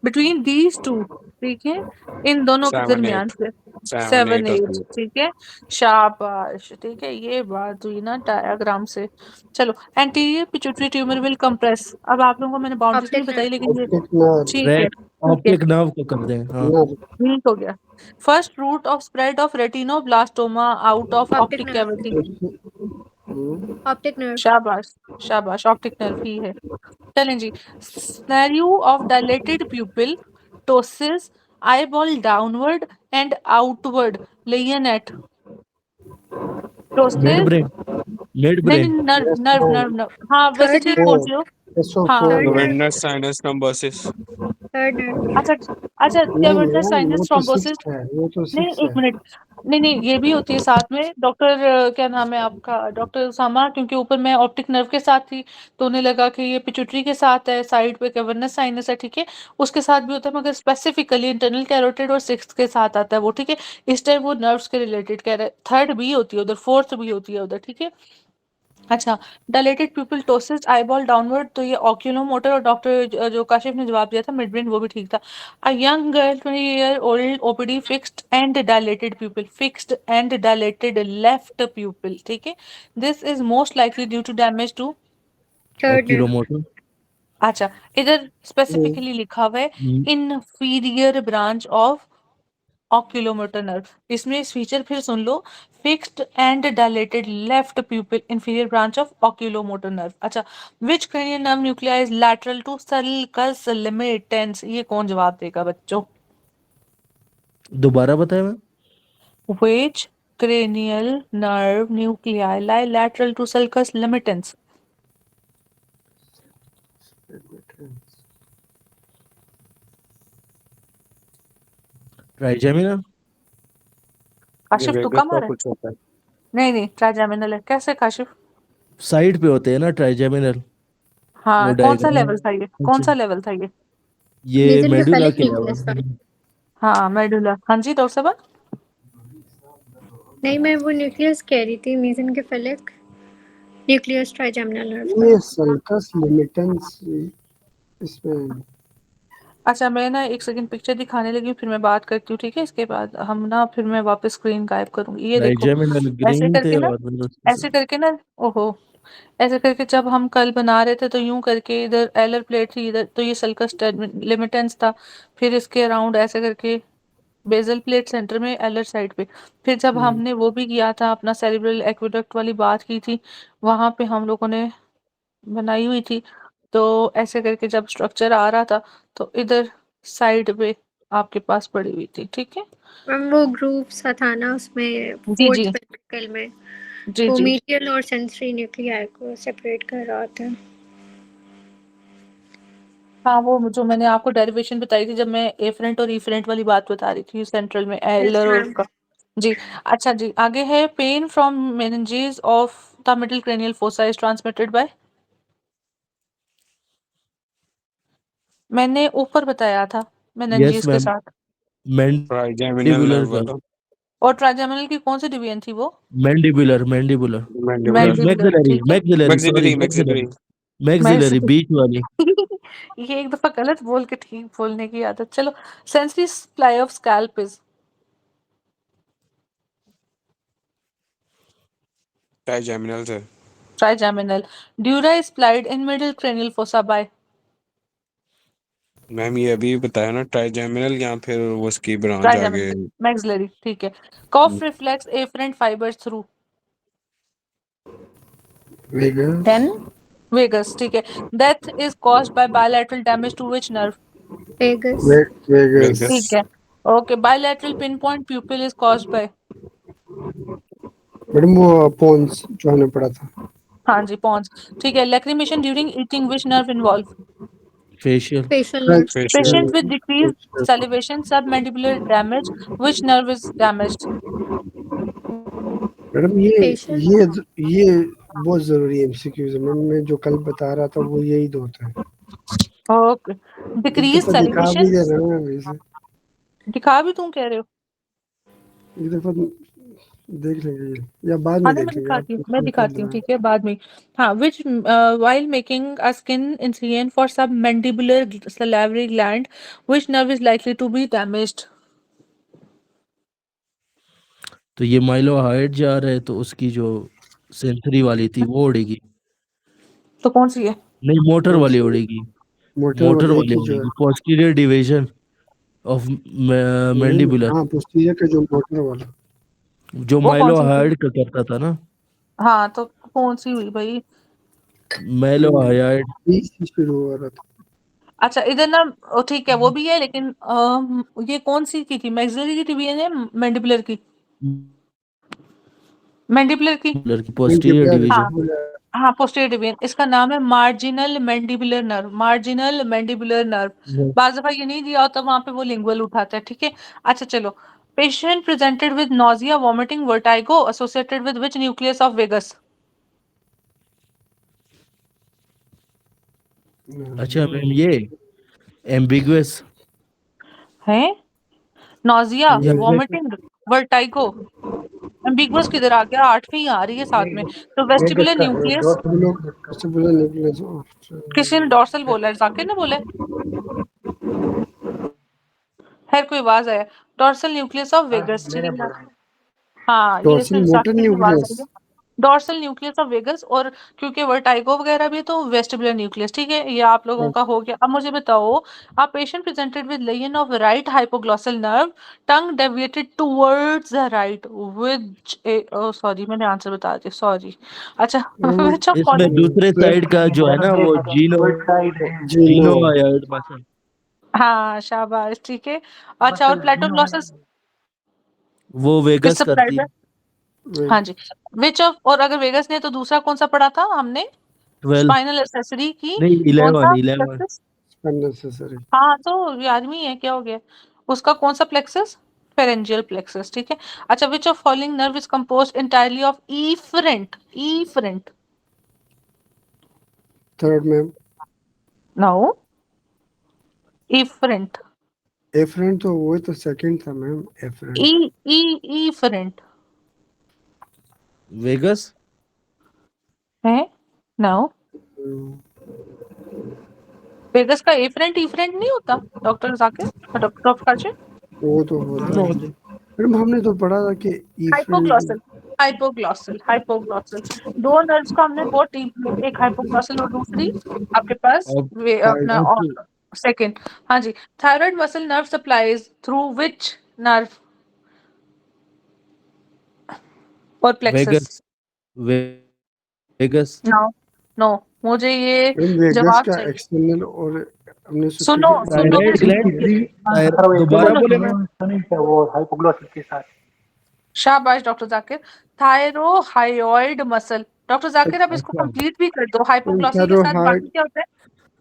Speaker 1: between these two, ठीक है, इन दोनों के
Speaker 7: 7
Speaker 1: दरमियान
Speaker 7: 8
Speaker 1: से।
Speaker 7: 7
Speaker 1: 7
Speaker 7: 8
Speaker 1: 8,
Speaker 7: होती है।
Speaker 1: ठीक है, शाबाश, ठीक है, ये बात हुई ना डायग्राम से। चलो, anterior pituitary tumour will compress, अब आप लोगों को मैंने बाउंड्रीज नहीं
Speaker 4: ऑप्टिक
Speaker 1: बताई,
Speaker 4: नर्व।
Speaker 1: लेकिन ये
Speaker 3: ऑप्टिक नर्व।
Speaker 1: ठीक है
Speaker 2: रेट
Speaker 1: ठीक है,
Speaker 2: ऑप्टिक नर्व को कर दें, हाँ।
Speaker 3: नर्व।
Speaker 1: ठीक हो गया। First route of spread of retinoblastoma out of
Speaker 4: optic
Speaker 1: optic
Speaker 4: nerve.
Speaker 1: Cavity.
Speaker 4: Optic nerve.
Speaker 1: शाबाश शाबाश, ऑप्टिक नर्व ही है। चलें जी, scenario of dilated pupil, ptosis, eyeball downward and outward, leonette,
Speaker 2: mid
Speaker 1: ptosis.
Speaker 2: Brain, mid
Speaker 1: नहीं नहीं,
Speaker 2: brain.
Speaker 1: Nerve
Speaker 3: yes
Speaker 1: nerve
Speaker 3: ma'am.
Speaker 1: Nerve nerve, हाँ वैसे
Speaker 4: थर्ड
Speaker 1: ठीक
Speaker 4: नर्व।
Speaker 1: बोल
Speaker 3: 4
Speaker 1: रहे हो। हाँ
Speaker 3: SO4
Speaker 4: third
Speaker 3: ma'am.
Speaker 4: Nerve.
Speaker 7: Cavernous sinus thrombosis
Speaker 4: third nerve.
Speaker 1: अच्छा अच्छा,
Speaker 3: नहीं
Speaker 1: कैवर्नस
Speaker 3: मैम, वो
Speaker 1: साइनस
Speaker 3: तो
Speaker 1: थ्रोम्बोसिस।
Speaker 3: 6 है, वो तो
Speaker 1: नहीं
Speaker 3: 6
Speaker 1: एक
Speaker 3: है।
Speaker 1: मिनट, नहीं नहीं, ये भी होती है साथ में डॉक्टर, क्या नाम है आपका, डॉक्टर उसामा, क्योंकि ऊपर मैं ऑप्टिक नर्व के साथ थी, तो उन्हें लगा कि ये पिट्यूटरी के साथ है, साइड पे कैवर्नस साइनस है, ठीक है, उसके साथ भी होता है, मगर स्पेसिफिकली इंटरनल कैरोटिड और सिक्स्थ के साथ आता है वो, ठीक है। इस टाइम वो नर्व्स के रिलेटेड कह रहे हैं, थर्ड भी होती है उधर, फोर्थ भी होती है उधर, ठीक है। अच्छा, dilated pupil, ptosis, eyeball downward, तो ये ऑक्यूलोमोटर, और डॉक्टर जो काशिफ ने जवाब दिया था मिड ब्रेन, वो भी ठीक था। A young girl 20 year old OPD, fixed and dilated pupil, fixed and dilated left pupil, ठीक है। This is most likely due to damage to.
Speaker 4: Third nerve.
Speaker 2: Oculomotor.
Speaker 1: अच्छा, इधर स्पेसिफिकली लिखा हुआ है inferior branch of oculomotor nerve, इसमें इस feature फिर सुन लो, fixed and dilated left pupil, inferior branch of oculomotor nerve। अच्छा, which cranial nerve nuclei is lateral to sulcus लिमिटेंस, ये कौन जवाब देगा बच्चों?
Speaker 2: दोबारा बताएं ma'am.
Speaker 1: which cranial nerve nuclei lie lateral to sulcus limitans?
Speaker 2: Trigeminal.
Speaker 7: ये
Speaker 1: काशिफ
Speaker 7: वेगस
Speaker 1: तुक्का
Speaker 7: का
Speaker 1: मारा है?
Speaker 7: कुछ होता है।
Speaker 1: नहीं ट्राइजेमिनल है। कैसे काशिफ?
Speaker 2: साइड पे होते हैं ना ट्राइजेमिनल, वो
Speaker 1: हाँ, कौन सा
Speaker 2: डायग्राम।
Speaker 1: लेवल था ये? कौन सा लेवल था ये?
Speaker 2: ये मेडुला
Speaker 4: मेसेंकेफेलिक
Speaker 2: के
Speaker 4: न्यूक्लियस था।
Speaker 2: लेवल।
Speaker 1: हाँ, मेडुला। हाँ जी डॉक्टर साहब।
Speaker 4: नहीं, मैं वो न्यूक्लियस कह रही थी, मेसेंकेफेलिक न्यूक्लियस ट्राइजेमिनल नर्व का।
Speaker 3: ये सल्कस लिमिटेंस इसमें
Speaker 1: अच्छा, मैं ना एक सेकंड पिक्चर दिखाने लगी हूँ, फिर मैं बात करती हूँ, ठीक है? इसके बाद हम ना, फिर मैं वापस स्क्रीन गायब करूंगी। ये देखो,
Speaker 2: ट्राइजेमिनल
Speaker 1: ऐसे
Speaker 2: ग्रीन थे
Speaker 1: करके ना,
Speaker 2: और
Speaker 1: ऐसे करके ना, ओहो, ऐसे करके जब हम कल बना रहे थे तो यूं करके इधर एलर प्लेट थी, इधर तो ये सल्कस लिमिटेंस था, फिर इसके अराउंड ऐसे करके बेजल प्लेट सेंटर में, एलर साइड पे। फिर जब हमने वो भी किया था, अपना सेरिब्रल एक्वेडक्ट वाली बात की थी, वहां पे हम लोगों ने बनाई हुई थी। तो ऐसे करके जब स्ट्रक्चर आ रहा था तो इधर साइड पे आपके पास पड़ी हुई थी, ठीक है?
Speaker 4: मैम वो ग्रुप सा था ना उसमें,
Speaker 1: जी
Speaker 4: फोर्थ
Speaker 1: जी
Speaker 4: वेंट्रिकल में,
Speaker 1: जी
Speaker 4: वो
Speaker 1: जी।
Speaker 4: मीडियल और सेंसरी न्यूक्लियाई को सेपरेट कर रहा था।
Speaker 1: हाँ, वो जो मैंने आपको डेरिवेशन बताई थी जब मैं एफरेंट और इफरेंट वाली बात बता रही थी, सेंट्रल में
Speaker 4: यस
Speaker 1: एलर और
Speaker 4: मैम।
Speaker 1: उसका। जी। अच्छा जी, आगे है pain from meninges of the middle cranial fossa is transmitted by. मैंने ऊपर बताया था
Speaker 2: यस
Speaker 1: मेनिंजेस के
Speaker 2: मैम,
Speaker 1: साथ।
Speaker 7: ट्राइजेमिनल
Speaker 2: मैंडिबुलर
Speaker 7: नर्व
Speaker 2: का।
Speaker 7: वाला।
Speaker 1: और ट्राइजेमिनल की कौन सी डिवीजन थी वो?
Speaker 2: मैंडिबुलर मैंडिबुलर नहीं,
Speaker 7: मैंडिबुलर।
Speaker 1: मैंडिबुलर,
Speaker 2: मैक्सिलरी
Speaker 1: ठीक है।
Speaker 2: Maxillary sorry
Speaker 7: maxillary maxillary.
Speaker 2: Maxillary. Maxillary
Speaker 1: मैं
Speaker 2: बीच वाली।
Speaker 1: ये एक दफा गलत बोल के ठीक बोलने की आदत। चलो, sensory supply of scalp is
Speaker 7: trigeminal से।
Speaker 1: Trigeminal. Dura is supplied in middle cranial fossa by
Speaker 7: ma'am ये अभी बताया ना, ट्राइजेमिनल या फिर वो उसकी ब्रांच आगे।
Speaker 1: ट्राइजेमिनल मैक्सिलरी, ठीक है। Cough reflex afferent fibres through
Speaker 3: vagus
Speaker 5: 10
Speaker 1: vagus, ठीक है। Death is caused by bilateral damage to which nerve?
Speaker 4: Vagus.
Speaker 3: Vagus
Speaker 1: ठीक
Speaker 7: वेगस।
Speaker 1: है। Okay, bilateral pin point pupil is caused by.
Speaker 3: Madam वो pons जो हमने पढ़ा था।
Speaker 1: हाँ जी, पॉन्स, ठीक है। Lacrimation during eating which nerve involve?
Speaker 2: Facial.
Speaker 4: Facial nerve.
Speaker 3: French
Speaker 7: facial.
Speaker 1: Patient with decreased salivation, submandibular damage, which nerve is damaged?
Speaker 3: Madam
Speaker 4: facial.
Speaker 3: ये बहुत जरूरी है एमसीक्यूज में। मैं जो कल बता रहा था वो यही दो होता है।
Speaker 1: Okay.
Speaker 3: एक
Speaker 1: Decreased
Speaker 3: दफा दिखा भी
Speaker 1: salivation,
Speaker 3: देना ना अभी से,
Speaker 1: दिखा भी तुम कह रहे हो?
Speaker 3: एक दफा देख लेंगे ये, या बाद
Speaker 1: हाँ
Speaker 3: में
Speaker 1: नहीं, मैं
Speaker 3: देख लेंगे।
Speaker 1: दिखाती हूँ,
Speaker 3: आप
Speaker 1: मैं
Speaker 3: बता
Speaker 1: दिखाती हूँ,
Speaker 3: देना।
Speaker 1: ठीक है, बाद में। हाँ, which while making a skin incision for submandibular salivary gland, which nerve is likely to be damaged?
Speaker 2: तो ये माइलो हाइट जा रहा है तो उसकी जो सेंसरी वाली थी वो उड़ेगी।
Speaker 1: तो कौन सी है?
Speaker 2: नहीं, मोटर
Speaker 3: कौन
Speaker 2: वाली
Speaker 3: सी
Speaker 2: उड़ेगी।
Speaker 3: मोटर
Speaker 2: मोटर
Speaker 3: वाली एक
Speaker 2: वाली
Speaker 3: ही जो है।
Speaker 2: उड़ेगी, पोस्टीरियर डिवीजन ऑफ
Speaker 3: नहीं
Speaker 2: मैंडिबुलर,
Speaker 3: हाँ पोस्टीरियर का जो मोटर वाला।
Speaker 2: जो
Speaker 1: वो कौन
Speaker 2: माइलो
Speaker 1: सी थी?
Speaker 2: हाइट का करता था ना।
Speaker 1: हाँ, तो कौन सी हुई भाई?
Speaker 2: Milo height.
Speaker 3: बी से शुरू हो रहा था।
Speaker 1: अच्छा, इधर ना, ठीक है, वो भी है, लेकिन ये कौन सी की थी? मैक्सिलरी की डिवीजन है, मैंडिबुलर की? मैंडिबुलर की।
Speaker 2: की पोस्टीरियर
Speaker 1: हाँ
Speaker 2: डिवीजन।
Speaker 1: हाँ, पोस्टीरियर डिवीजन, इसका नाम है marginal mandibular nerve, marginal mandibular nerve. बाज दफा ये नहीं दिया होता, वहां पे वो लिंगुअल उठाता है, ठीक है। अच्छा चलो, patient presented with nausea, vomiting, vertigo associated with which nucleus of vagus?
Speaker 2: अच्छा मैम, ये एम्बिगुअस।
Speaker 1: है नोजिया,
Speaker 2: या
Speaker 1: वॉमिटिंग, वर्टाइगो। एम्बिगुअस किधर आ गया? आठवीं आ रही है साथ में। तो
Speaker 6: वेगस
Speaker 1: वेस्टिबुलर
Speaker 6: का है,
Speaker 1: न्यूक्लियस,
Speaker 6: डॉर्सल
Speaker 3: लोग
Speaker 6: वेगस
Speaker 3: उससे बोला न्यूक्लियस
Speaker 1: किसी ने डोर्सल बोला है? जाकिर ने बोला है? खैर, कोई आवाज आया। डोर्सल न्यूक्लियस ऑफ
Speaker 6: हाँ
Speaker 1: वेगस,
Speaker 6: मैंने
Speaker 1: ठीक है।
Speaker 6: बोला।
Speaker 1: हाँ, ये
Speaker 3: डोर्सल
Speaker 1: सिर्फ
Speaker 3: मोटर
Speaker 1: जाकिर की आवाज आई
Speaker 3: न्यूक्लियस।
Speaker 1: है। डोर्सल न्यूक्लियस ऑफ वेगस, और क्योंकि वर्टाइगो वगैरह भी है तो वेस्टिबुलर न्यूक्लियस, ठीक है। ये आप लोगों का हो गया। अब मुझे बताओ, a patient presented with lesion of right hypoglossal nerve, tongue deviated towards the right, which sorry, मैंने आंसर बता दिया, सॉरी। अच्छा
Speaker 3: वो
Speaker 1: व्हिच ऑफ
Speaker 2: इसमें
Speaker 1: फॉलोइंग?
Speaker 2: दूसरे साइड का जो है ना वो जीनो,
Speaker 6: वर्टाइड है।
Speaker 3: Genio
Speaker 2: geniohyoid muscle.
Speaker 1: हाँ, शाबाश, ठीक है। अच्छा, और
Speaker 6: मसल जीनो है।
Speaker 1: प्लेटोग्लॉसस
Speaker 2: वो वेगस
Speaker 1: किससे
Speaker 2: करती
Speaker 1: सप्लाइड
Speaker 2: है।
Speaker 1: है? हाँ जी। विच ऑफ, और अगर वेगस ने तो दूसरा कौन सा पढ़ा था हमने?
Speaker 2: 12।
Speaker 1: स्पाइनल एक्सेसरी की
Speaker 2: नहीं,
Speaker 1: कौन
Speaker 2: 11
Speaker 1: सा
Speaker 2: 11।
Speaker 1: प्लेक्सस?
Speaker 3: अननेसेसरी।
Speaker 1: हाँ, तो ये आदमी है, क्या हो गया? उसका कौन सा प्लेक्सस? pharyngeal plexus, ठीक है। अच्छा, which of following nerve is composed entirely of efferent?
Speaker 3: Third ma'am,
Speaker 1: No, efferent.
Speaker 3: Efferent तो वो तो सेकंड था मैम, एफरेंट।
Speaker 1: efferent
Speaker 2: vagus.
Speaker 1: है? No, वेगस का efferent नहीं होता डॉक्टर जाकिर, डॉक्टर काशिफ?
Speaker 3: वो तो होता है मैडम, हमने तो पढ़ा था कि
Speaker 1: हाइपोग्लॉसल, हाइपोग्लॉसल दो नर्व्स को हमने बहुत डीप, एक हाइपोग्लॉसल और दूसरी आपके पास
Speaker 2: अब
Speaker 1: अपना और सेकंड। हाँ जी, thyroid muscle nerve supplies through which nerve और plexus?
Speaker 2: Vagus. Vagus.
Speaker 1: No no, मुझे ये
Speaker 3: वेगस
Speaker 1: जवाब
Speaker 3: का
Speaker 1: चाहिए।
Speaker 3: एक्सटर्नल और हमने
Speaker 1: सुनो सुनो
Speaker 2: थायराइड ग्लैंड। दोबारा बोले मैम।
Speaker 6: वो हाइपोग्लॉसिस के साथ।
Speaker 1: शाबाश doctor Zakir, thyrohyoid muscle. Doctor Zakir अब इसको
Speaker 2: अच्छा।
Speaker 1: कंप्लीट भी कर दो, हाइपोग्लॉसल के साथ बाकी क्या होता है?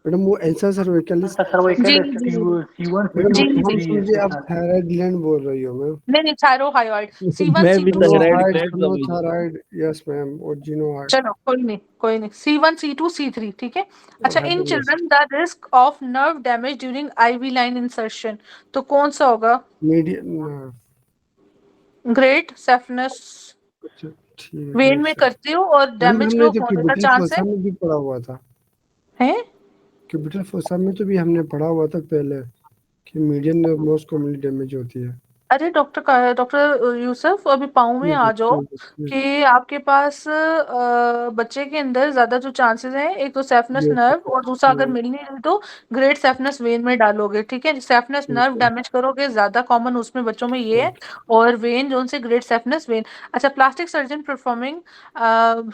Speaker 3: मैडम वो ऐसा सर्विकलिस,
Speaker 1: जी जी
Speaker 6: C1
Speaker 3: मैडम
Speaker 1: जी
Speaker 6: C2
Speaker 3: हम
Speaker 1: जी,
Speaker 6: C3
Speaker 3: समझे
Speaker 6: इसके
Speaker 3: आप
Speaker 6: साथ।
Speaker 3: थायराइड ग्लैंड बोल रही हो मैम।
Speaker 1: नहीं थायरोहायोइड C1
Speaker 2: मैं भी
Speaker 1: C2
Speaker 2: थायराइड
Speaker 3: थायराइड,
Speaker 2: ग्लैंड समझ गया।
Speaker 3: थायराइड, यस मैम, और जिनोहाइड।
Speaker 1: चलो कोई नहीं C1 C2 C3, ठीक है। अच्छा, इन
Speaker 3: Yes.
Speaker 1: Children the risk of nerve damage during IV line insertion, तो कौन सा होगा?
Speaker 3: मीडियम,
Speaker 1: ग्रेट सेफनेस
Speaker 3: अच्छा ठीक
Speaker 1: वेन
Speaker 3: है
Speaker 1: में
Speaker 3: सर।
Speaker 1: करती हो और
Speaker 3: मैडम
Speaker 1: डैमेज
Speaker 3: हमने
Speaker 1: को
Speaker 3: तो
Speaker 1: होने का
Speaker 3: क्यूबिटल
Speaker 1: चांस
Speaker 3: फोसा में भी पढ़ा हुआ था,
Speaker 1: है?
Speaker 3: क्यूबिटल फोसा में तो भी हमने पढ़ा हुआ था पहले कि median nerve most commonly damage होती है।
Speaker 1: अरे डॉक्टर यूसुफ, अभी पाँव में आ जाओ कि आपके पास बच्चे के अंदर ज्यादा जो चांसेस हैं, एक तो सेफनस नर्व और दूसरा अगर मिल नहीं रही तो ग्रेट सेफनस वेन में डालोगे, ठीक है। सेफनस नर्व डैमेज करोगे, ज्यादा कॉमन उसमें बच्चों में ये है, और वेन जो उनसे ग्रेट सेफनस वेन। अच्छा, plastic surgeon performing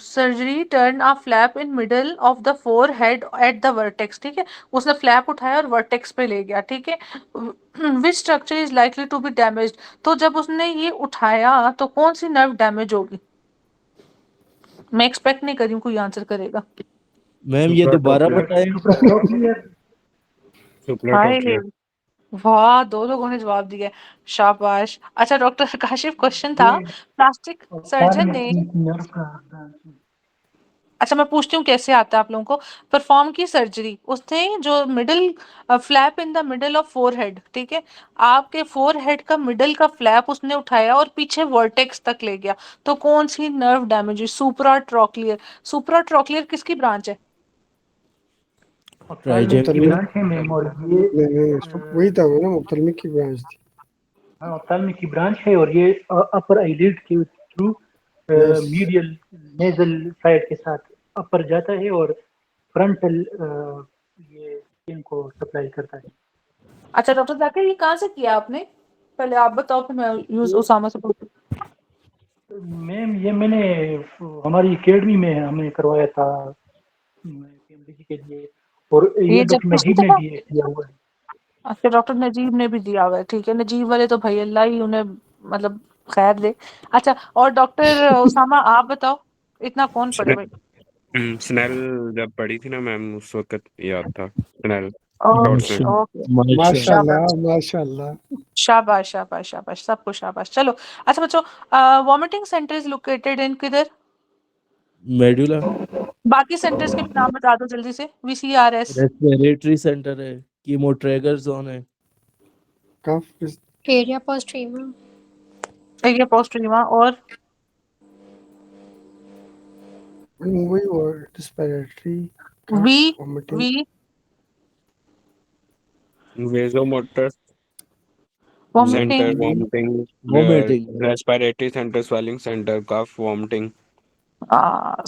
Speaker 1: surgery turn a flap in middle of the four head at the vertex, ठीक है। उसने फ्लैप उठाया और वर्टेक्स पे ले गया, ठीक है। Which structure is likely to be damage, तो जब उसने ये उठाया तो कौन सी नर्व डैमेज होगी? मैं एक्सपेक्ट नहीं कर रही हूँ कोई आंसर करेगा।
Speaker 2: मैम ये दोबारा बताएं।
Speaker 1: हाय, वाह, दो लोगों ने जवाब दिया, शाबाश। अच्छा डॉक्टर काशिफ, क्वेश्चन था, प्लास्टिक सर्जन ने,
Speaker 6: नर्व का।
Speaker 1: अच्छा मैं पूछती हूँ कैसे आता है आप लोगों को, परफॉर्म की सर्जरी उसने जो middle flap in the middle of forehead, ठीक है। आपके फोरहेड का मिडल का फ्लैप उसने उठाया और पीछे वर्टेक्स तक ले गया, तो कौन सी नर्व डैमेज हुई? सुप्राट्रॉक्लियर। सुप्राट्रॉक्लियर किसकी ब्रांच है?
Speaker 2: ट्राइजेमिनल।
Speaker 6: ब्रांच है मैम, और ये
Speaker 3: नहीं, वही था वो ना, मुफ्तलमिक की ब्रांच थी।
Speaker 6: हाँ, ऑप्थाल्मिक की ब्रांच है, और ये अपर आईलिड के through
Speaker 3: Yes.
Speaker 6: Medial nasal side के साथ अपर जाता है, और फ्रंटल ये स्किन को सप्लाई करता है।
Speaker 1: अच्छा डॉक्टर जाकिर, ये कहाँ से किया आपने? पहले आप बताओ, फिर मैं यूज उसामा से पूछूं।
Speaker 6: मैम ये मैंने हमारी एकेडमी में हमने करवाया था PMDG के लिए, और ये
Speaker 1: ये जब
Speaker 6: डॉक्टर
Speaker 1: पिछली
Speaker 6: नजीब ने
Speaker 1: दफा,
Speaker 6: दिया हुआ है।
Speaker 1: अच्छा डॉक्टर नजीब ने भी दिया हुआ है, ठीक है। नजीब वाले तो भाई अल्लाह ही उन्हें मतलब खैर दे। अच्छा, और डॉक्टर उसामा आप बताओ, इतना कौन पढ़े भाई?
Speaker 7: स्नेल जब पढ़ी थी ना मैम, उस वक्त याद था स्नेल।
Speaker 1: ओके ओके,
Speaker 3: माशाल्लाह माशाल्लाह।
Speaker 1: शाबाश शाबाश शाबाश, सबको शाबाश। चलो अच्छा बच्चों, vomiting centre is located in किधर?
Speaker 2: मेडुला।
Speaker 1: बाकी सेंटर्स के भी नाम बता दो जल्दी से। VCRS,
Speaker 2: रेस्पिरेटरी सेंटर है। कीमोट्रैगर जोन है।
Speaker 3: कफ,
Speaker 4: एरिया पोस्ट्रीमा,
Speaker 1: एरिया पोस्ट्रीमा, और
Speaker 3: वही वो रेस्पिरेटरी,
Speaker 1: वी
Speaker 3: वोमिटिंग।
Speaker 1: वी
Speaker 7: vasomotor centre,
Speaker 1: vomiting,
Speaker 7: vomiting,
Speaker 2: vomiting.
Speaker 7: Respiratory centre, swelling centre, cough, vomiting.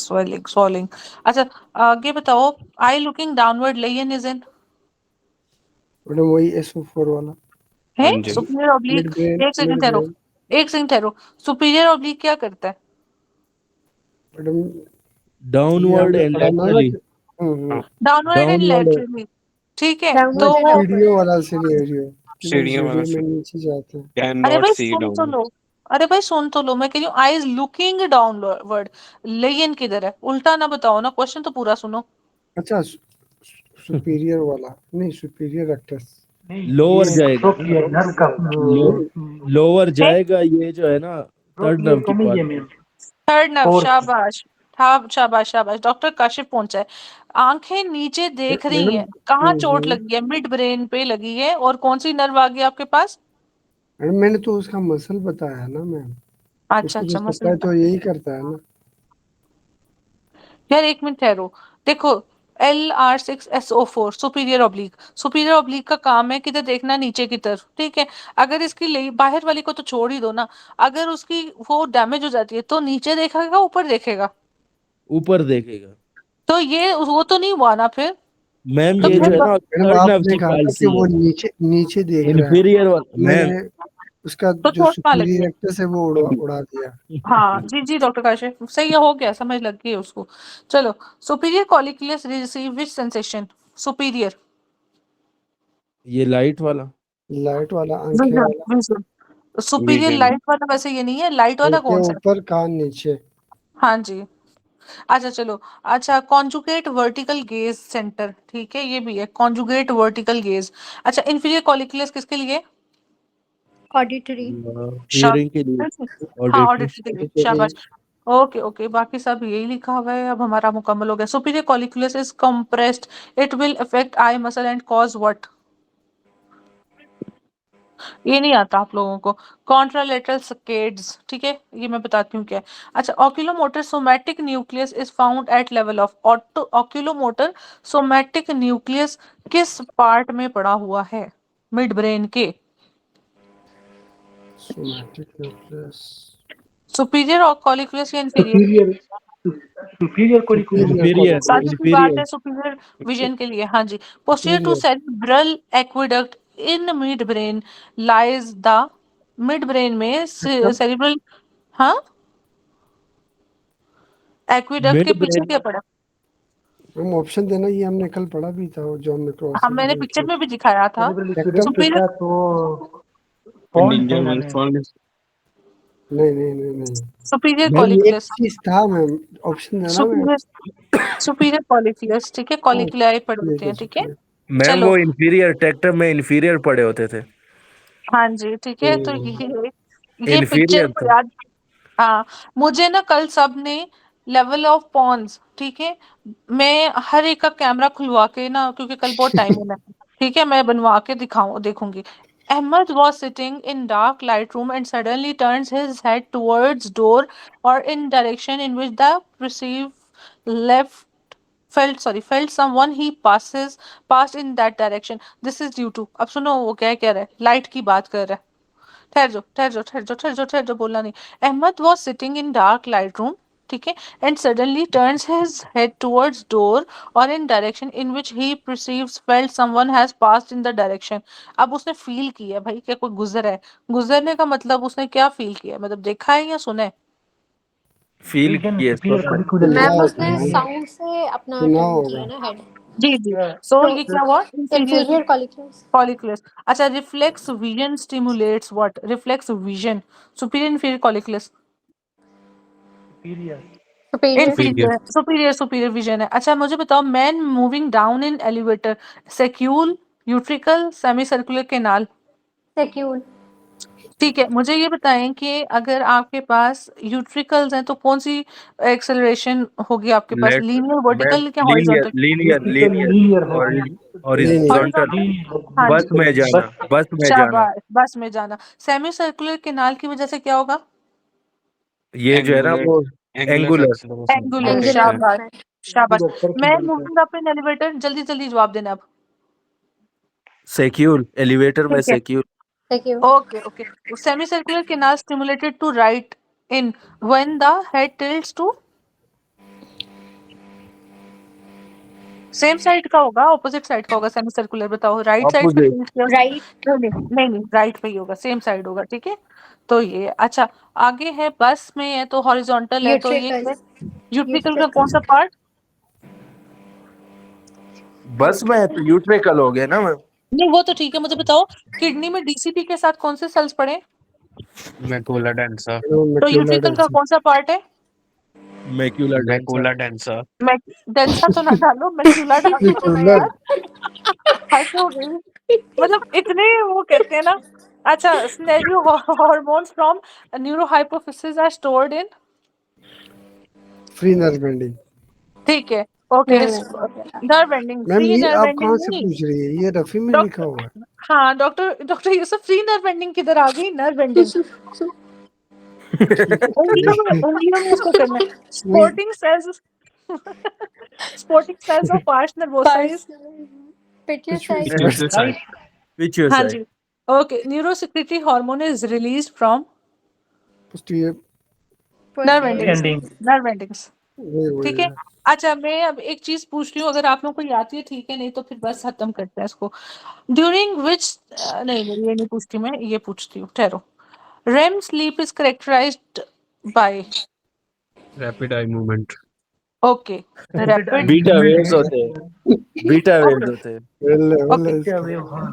Speaker 1: swelling swelling। अच्छा, आगे बताओ, eye looking downward lesion is in?
Speaker 3: Madam वही SO4 वाला।
Speaker 1: है
Speaker 7: हाँ जी।
Speaker 1: Superior
Speaker 3: mid
Speaker 1: oblique.
Speaker 3: ब्रेन,
Speaker 1: एक सेकंड
Speaker 3: मिड
Speaker 1: ठहरो,
Speaker 3: ब्रेन।
Speaker 1: एक सेकंड ठहरो, सुपीरियर ऑब्लिक क्या करता है?
Speaker 3: मैडम ये
Speaker 2: डाउनवर्ड
Speaker 3: हमने
Speaker 2: एंड
Speaker 3: पढ़ा ना
Speaker 2: laterally.
Speaker 1: Downward and
Speaker 2: downward.
Speaker 1: Laterally, ठीक है।
Speaker 3: ना,
Speaker 1: तो
Speaker 4: डाउनवर्ड एंड अपवर्ड।
Speaker 3: सीढ़ियों वाला सिनेरियो कि वो
Speaker 7: सीढ़ियों वाला
Speaker 3: सीढ़ियों में नीचे जाते हैं।
Speaker 7: कैन
Speaker 1: अरे
Speaker 7: नॉट
Speaker 1: भाई
Speaker 7: सी
Speaker 1: सुन तो
Speaker 7: डाउन।
Speaker 1: लो, अरे भाई सुन तो लो, मैं कह रही हूँ I is looking downward, Leyen किधर है? उल्टा ना बताओ ना, क्वेश्चन तो पूरा सुनो।
Speaker 3: अच्छा, सुपीरियर वाला नहीं, सुपीरियर रेक्टस।
Speaker 6: नहीं
Speaker 2: लोअर
Speaker 6: ये
Speaker 2: जाएगा
Speaker 6: स्ट्रोक
Speaker 2: ना,
Speaker 6: किया है नर्व का
Speaker 2: लोअर जाएगा, ये जो है ना
Speaker 6: स्ट्रोक
Speaker 2: थर्ड
Speaker 6: क्लियर
Speaker 2: नर्व
Speaker 6: तो
Speaker 2: की
Speaker 6: नहीं है
Speaker 2: part.
Speaker 6: Ma'am.
Speaker 1: Third nerve,
Speaker 6: fourth
Speaker 1: शाबाश। हाँ, शाबाश शाबाश, डॉक्टर काशिफ पहुंचा है। आंखें नीचे देख रही
Speaker 3: मैडम
Speaker 1: हैं, कहाँ चोट लगी है? मिड ब्रेन पे लगी है। और कौन सी नर्व आ गई आपके पास?
Speaker 3: मैडम मैंने तो उसका मसल बताया ना मैम,
Speaker 1: अच्छा
Speaker 3: उसको तो
Speaker 1: अच्छा,
Speaker 3: सप्लाई तो यही करता है ना।
Speaker 1: यार एक मिनट ठहरो। देखो, LR6SO4 superior oblique, superior oblique का काम है किधर देखना? नीचे की तरफ, ठीक है। अगर इसकी बाहर वाली को तो छोड़ ही दो ना। अगर उसकी वो डैमेज हो जाती है तो नीचे देखेगा ऊपर देखेगा?
Speaker 2: ऊपर देखेगा।
Speaker 1: तो ये वो तो नहीं हुआ ना फिर।
Speaker 2: मैम
Speaker 1: तो
Speaker 2: ये जो
Speaker 1: फिर
Speaker 2: है ना
Speaker 3: मैडम
Speaker 2: थर्ड नर्व
Speaker 3: आपने
Speaker 2: की
Speaker 3: कहा था कि
Speaker 2: पॉलिसी
Speaker 3: वो
Speaker 2: है,
Speaker 3: नीचे नीचे देख रहा है,
Speaker 2: इन्फीरियर वाला मैम।
Speaker 3: मैंने उसका
Speaker 1: तो
Speaker 3: जो
Speaker 1: चोट कहाँ लगी
Speaker 3: सुपीरियर
Speaker 1: है?
Speaker 3: एक्टस है वो उड़ा दिया।
Speaker 1: हाँ जी जी डॉक्टर काशिफ, सही है, हो गया, समझ लग गई है उसको। चलो, सुपीरियर कॉलिक्युलस रिसीव विच सेंसेशन? सुपीरियर
Speaker 2: ये लाइट वाला।
Speaker 3: लाइट वाला, आंखें वाला,
Speaker 1: सुपीरियर
Speaker 7: विजन।
Speaker 1: लाइट वाला वैसे ये नहीं है, लाइट वाला
Speaker 3: आंखें
Speaker 1: कौन सा है?
Speaker 3: ऊपर कान नीचे।
Speaker 1: हाँ जी। अच्छा चलो, अच्छा कॉन्जुगेट वर्टिकल गेज सेंटर, ठीक है, ये भी है कॉन्जुगेट वर्टिकल गेज। अच्छा, इंफीरियर कॉलिक्युलस किसके लिए?
Speaker 4: ऑडिटरी।
Speaker 2: हियरिंग के लिए,
Speaker 1: हाँ,
Speaker 2: ऑडिटरी।
Speaker 1: ऑडिटरी के लिए, शाबाश। ओके ओके, बाकी सब यही लिखा हुआ है, अब हमारा मुकम्मल हो गया। Superior colliculus is compressed, it will affect eye muscle and cause what? ये नहीं आता आप लोगों को। कॉन्ट्रालेटरल सकेड्स, ठीक है, ये मैं बताती हूँ क्या है। अच्छा, oculomotor somatic nucleus is found at level of oculomotor somatic nucleus किस पार्ट में पड़ा हुआ है? मिड ब्रेन के।
Speaker 3: सोमैटिक न्यूक्लियस,
Speaker 1: सुपीरियर और कॉलिक्युलस या इंफीरियर?
Speaker 6: सुपीरियर सुपीरियर कोलिकुलस या
Speaker 2: इन्फीरियर,
Speaker 1: सारी की बात है
Speaker 2: इन्फीरियर,
Speaker 1: सुपीरियर विजन के लिए, हाँ जी। Posterior to
Speaker 3: superior.
Speaker 1: Cerebral aqueduct in mid brain lies the, mid brain में सेरिब्रल, हाँ, एक्विडक्ट के
Speaker 2: मिड
Speaker 1: पीछे
Speaker 2: ब्रेन।
Speaker 1: क्या पड़ा?
Speaker 3: हम ऑप्शन देना, ये हमने कल पढ़ा भी था, वो जो हमने क्रॉस
Speaker 1: हाँ, मैंने पिक्चर में भी दिखाया था।
Speaker 6: सेरिब्रल
Speaker 3: सेक्टम।
Speaker 6: एक्विडक्ट
Speaker 1: सुपीरियर,
Speaker 6: था तो पॉन्ड है ना मैम।
Speaker 3: नहीं नहीं नहीं नहीं,
Speaker 1: सुपीरियर
Speaker 2: मैम ये
Speaker 3: एक
Speaker 1: कॉलिक्युलस,
Speaker 3: चीज था मैम, ऑप्शन देना मैम।
Speaker 1: सुपीरियर सुपीरियर कॉलिक्युलस, ठीक है,
Speaker 3: हाँ
Speaker 1: कॉलिक्युलाई पढ़े होते
Speaker 3: ठीक है
Speaker 1: हैं, ठीक है।
Speaker 3: शुक्रिया।
Speaker 2: मैम
Speaker 1: चलो,
Speaker 2: वो इन्फीरियर टेक्टर में इन्फीरियर पड़े होते थे।
Speaker 1: हाँ जी, ठीक है, तो ये पिक्चर
Speaker 2: इन्फीरियर
Speaker 1: को
Speaker 2: था।
Speaker 1: याद। हाँ, मुझे ना कल सब ने लेवल ऑफ पॉन्स, ठीक है, मैं हर एक का कैमरा खुलवा के ना, क्योंकि कल बहुत टाइम है, ठीक है, मैं बनवा के दिखाऊं देखूंगी। Ahmed was sitting in dark light room and suddenly turns his head towards door or in direction in which the perceived left felt someone he passed in that direction. This is due to, अब सुनो वो क्या कह रहा है, light की बात कर रहा है। ठहर जाओ, बोलना नहीं। Ahmed was sitting in dark light room, ठीक है, and suddenly turns his head towards door और in direction in which he perceives felt someone has passed in the direction. अब उसने फील किया भाई क्या कोई गुजरा है। गुजरने का मतलब उसने क्या फील किया, मतलब देखा है या सुना है?
Speaker 2: फील
Speaker 6: विजन
Speaker 2: किए,
Speaker 6: सुपीरियर
Speaker 2: सुना है।
Speaker 6: कोलिकुलस
Speaker 5: मैम
Speaker 3: सुना
Speaker 5: उसने
Speaker 3: सुना
Speaker 5: साउंड से अपना
Speaker 3: सुना
Speaker 5: टर्न
Speaker 3: होगा।
Speaker 5: किया ना हेड।
Speaker 1: जी जी। सो
Speaker 5: तो
Speaker 1: ये क्या हुआ?
Speaker 5: Inferior colliculus.
Speaker 1: कॉलिक्युलस। अच्छा, reflex vision stimulates what? Reflex vision, superior inferior colliculus?
Speaker 6: Superior
Speaker 5: superior.
Speaker 1: Superior vision है। अच्छा मुझे बताओ, man moving down in elevator, saccule, utricle, semi circular canal?
Speaker 5: Saccule.
Speaker 1: ठीक है, मुझे ये बताएं कि अगर आपके पास यूट्रिकल्स हैं तो कौन सी एक्सेलरेशन होगी आपके पास,
Speaker 2: लेट
Speaker 1: लीनियर,
Speaker 2: मैम,
Speaker 1: वर्टिकल या
Speaker 2: linear
Speaker 1: horizontal?
Speaker 2: Linear
Speaker 6: utricle
Speaker 2: linear
Speaker 6: linear
Speaker 2: और
Speaker 6: होगी।
Speaker 3: लीनियर।
Speaker 2: हॉरिजॉन्टल।
Speaker 6: लीनियर
Speaker 1: हाँ
Speaker 2: बस
Speaker 1: जी,
Speaker 2: में जाना,
Speaker 6: बस
Speaker 2: बस में जाना।
Speaker 1: शाबाश, बस में जाना। सेमी सर्कुलर केनाल की वजह से क्या होगा?
Speaker 2: ये जो है ना वो एंगुलर।
Speaker 1: एंगुलर,
Speaker 5: एंगुलर
Speaker 1: शाबाश शाबाश। Man
Speaker 6: circular
Speaker 1: moving up in elevator, जल्दी जल्दी जवाब देना अब।
Speaker 2: सेक्यूल, एलिवेटर में
Speaker 1: ठीक है,
Speaker 2: saccule.
Speaker 5: Saccule.
Speaker 1: Okay okay. Semicircular canal stimulated to right in when the head tilts to same side का होगा, ऑपोजिट साइड का होगा? सेमी सर्कुलर बताओ, राइट साइड पे
Speaker 2: अपोजिट।
Speaker 1: tilt किया?
Speaker 5: राइट।
Speaker 1: नहीं राइट पे ही होगा, सेम साइड होगा, ठीक है। तो ये अच्छा, आगे है बस में है तो हॉरिजॉन्टल है, तो ये
Speaker 4: यूट्रिकल।
Speaker 1: है यूट्रिकल का कौन
Speaker 4: यूट्रिकल।
Speaker 1: सा पार्ट?
Speaker 2: बस में है तो यूट्रिकल हो गया ना मैम।
Speaker 1: नहीं वो तो ठीक है, मुझे बताओ किडनी में डीसीपी के साथ कौन से सेल्स पड़े?
Speaker 7: Macula densa.
Speaker 1: तो यूट्रिकल का कौन सा पार्ट है?
Speaker 2: Macular densa.
Speaker 7: Macula densa.
Speaker 1: मैं डेंसा तो ना डालो, मैक्यूला डाल दो ना
Speaker 3: मैक्यूलर।
Speaker 1: यार। हद हो गई। मतलब इतने वो कहते हैं ना। अच्छा, scenario hormones from neurohypophysis are stored in,
Speaker 3: free nerve ending.
Speaker 1: ठीक है, ओके,
Speaker 4: नहीं,
Speaker 1: नर्व एंडिंग,
Speaker 3: मैम
Speaker 1: फ्री
Speaker 3: ये
Speaker 1: नर्व
Speaker 3: आप
Speaker 1: एंडिंग
Speaker 3: कहाँ से
Speaker 1: नहीं।
Speaker 3: पूछ रही है? ये रफी में लिखा
Speaker 1: डॉक्टर,
Speaker 3: हुआ है।
Speaker 1: हाँ doctor Yusuf, free nerve ending किधर आ गई? नर्व एंडिंग
Speaker 3: ठीक है
Speaker 1: उंगलियों में उसको करना है।
Speaker 3: वही
Speaker 1: supporting cells supporting cells of pars nervosa is,
Speaker 4: Pituitary.
Speaker 3: Pituitary
Speaker 6: right
Speaker 2: Pituitary
Speaker 1: हाँ
Speaker 2: side.
Speaker 1: जी, okay, neurosecretory hormone is released from
Speaker 3: posterior.
Speaker 1: Nerve
Speaker 4: Posterior.
Speaker 1: Endings,
Speaker 6: ending
Speaker 1: nerve endings,
Speaker 3: वही
Speaker 1: ठीक है। अच्छा, मैं अब एक चीज पूछ रही हूँ, अगर आप लोगों को आती है ठीक है, नहीं तो फिर बस खत्म करते हैं इसको। ड्यूरिंग विच, नहीं नहीं ये नहीं पूछती मैं, ये पूछती हूँ, ठहरो। REM sleep is characterised by,
Speaker 7: rapid eye movement.
Speaker 1: Okay, rapid,
Speaker 2: beta waves होते हैं, बीटा वेव्स होते हैं,
Speaker 3: वेल
Speaker 1: ओके
Speaker 3: इसका
Speaker 6: हाँ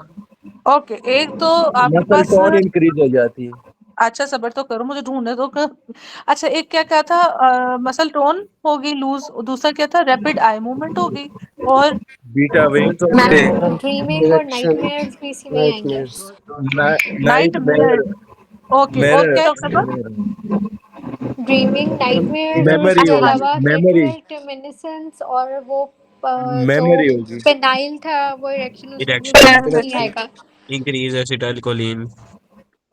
Speaker 1: ओके, एक तो आपके
Speaker 2: मसल
Speaker 1: पास,
Speaker 2: टोन इंक्रीज हो जाती है।
Speaker 1: अच्छा सबर तो करो, मुझे ढूंढने दो अच्छा, एक क्या क्या था, मसल टोन हो गई लूज, दूसरा क्या था, रैपिड आई मूवमेंट हो गई, और
Speaker 2: बीटा वेव्स होते हैं,
Speaker 4: मैम ड्रीमिंग और
Speaker 3: डायरेक्शन,
Speaker 4: नाइटमेयर्स भी इसी में ही आएंगे।
Speaker 3: Nightmares.
Speaker 1: Night
Speaker 2: night
Speaker 1: mayor,
Speaker 2: mayor,
Speaker 1: okay, और
Speaker 2: मेयर,
Speaker 1: क्या डॉक्टर साहब?
Speaker 4: ड्रीमिंग, नाइटमेयर्स और
Speaker 2: मेमोरी
Speaker 4: इसके
Speaker 1: अच्छा हाँ
Speaker 2: होगी,
Speaker 1: जी,
Speaker 4: अलावा
Speaker 2: मेमोरी,
Speaker 4: कैटरेक्ट, रेमिनिसेंस और वो जो
Speaker 2: मेमोरी होगी।
Speaker 4: पेनाइल था वो इरेक्शन, उसमें भी
Speaker 7: इरेक्शन
Speaker 4: वही वही
Speaker 3: इरेक्शन।
Speaker 4: आएगा।
Speaker 7: Increase acetylcholine.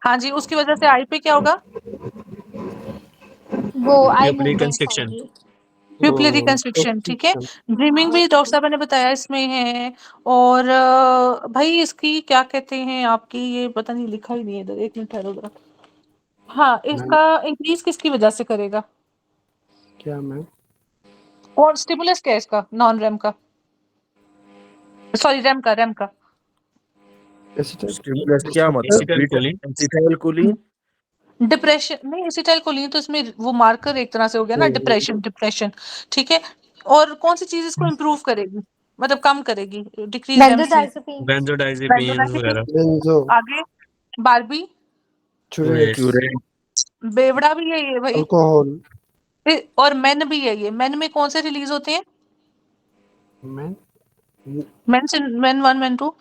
Speaker 1: हाँ जी, उसकी वजह से आई पे क्या होगा?
Speaker 4: वो आई
Speaker 7: प्यूपिल
Speaker 4: मूवमेंट्स
Speaker 7: रिकंस्ट्रक्शन।
Speaker 4: आएंगी।
Speaker 1: प्यूपिल रिकंस्ट्रक्शन, ठीक है। ड्रीमिंग भी डॉक्टर साहब ने बताया इसमें है, और भाई इसकी क्या कहते हैं आपकी, ये पता नहीं लिखा ही नहीं है इधर, एक मिनट ठहरो जरा। हाँ, इसका इंक्रीज किसकी वजह से करेगा?
Speaker 3: क्या मैम?
Speaker 1: कौन स्टिमुलस क्या है इसका, नॉन रैम का, सॉरी रैम का
Speaker 2: स्टिमुलस क्या मतलब? Beta
Speaker 7: acetylcholine.
Speaker 2: एसिटाइलकोलिन।
Speaker 1: डिप्रेशन नहीं, एसिटाइलकोलिन तो इसमें वो मार्कर एक तरह से हो गया ना, डिप्रेशन, ठीक है। और कौन सी चीज इसको इम्प्रूव करेगी, मतलब कम करेगी, decrease REM sleep?
Speaker 4: Benzodiazepine.
Speaker 7: Benzodiazepines वगैरह।
Speaker 3: बेंजो,
Speaker 1: आगे बारबी,
Speaker 3: चुरेट्स,
Speaker 1: बेवड़ा भी है ये भाई,
Speaker 3: अल्कोहल।
Speaker 1: और मेन भी है ये। मेन में कौन से रिलीज होते हैं?
Speaker 3: Ma'am
Speaker 1: main 1 main 2,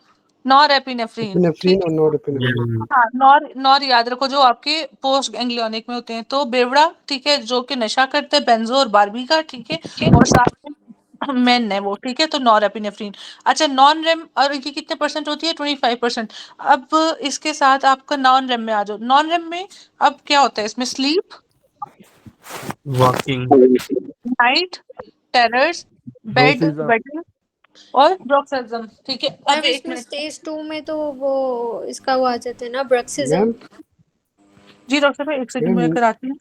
Speaker 1: nor epinephrine,
Speaker 3: epinephrine
Speaker 1: ठीक
Speaker 3: और
Speaker 1: है।
Speaker 3: नॉरएपिनेफ्रीन।
Speaker 1: हाँ, नॉर नॉर याद रखो, जो आपके पोस्ट गैंग्लियोनिक में होते हैं, तो बेवड़ा, ठीक है, जो कि नशा करते हैं, बेंजो और बारबी का, ठीक है, और साथ में मेन है वो, ठीक है, तो नॉर एपिनेफ्रीन। अच्छा, नॉन रेम, और ये कितने परसेंट होती है? 25%। अब इसके साथ आपका नॉन रेम में आ जाओ। नॉन रेम में अब क्या होता है इसमें? Sleep,
Speaker 7: walking.
Speaker 1: Night terrors, bed
Speaker 2: bruxism.
Speaker 1: Wetting और ब्रोक्सेल्जम, ठीक है। अब
Speaker 4: मैम
Speaker 1: एक
Speaker 4: इसमें
Speaker 1: मिनट,
Speaker 4: स्टेज 2 में तो वो इसका वो आ जाता है ना, ब्रक्सिज्म।
Speaker 3: मैम
Speaker 1: जी डॉक्टर साहब एक सेकंड में
Speaker 3: मैम
Speaker 1: कराती हूँ।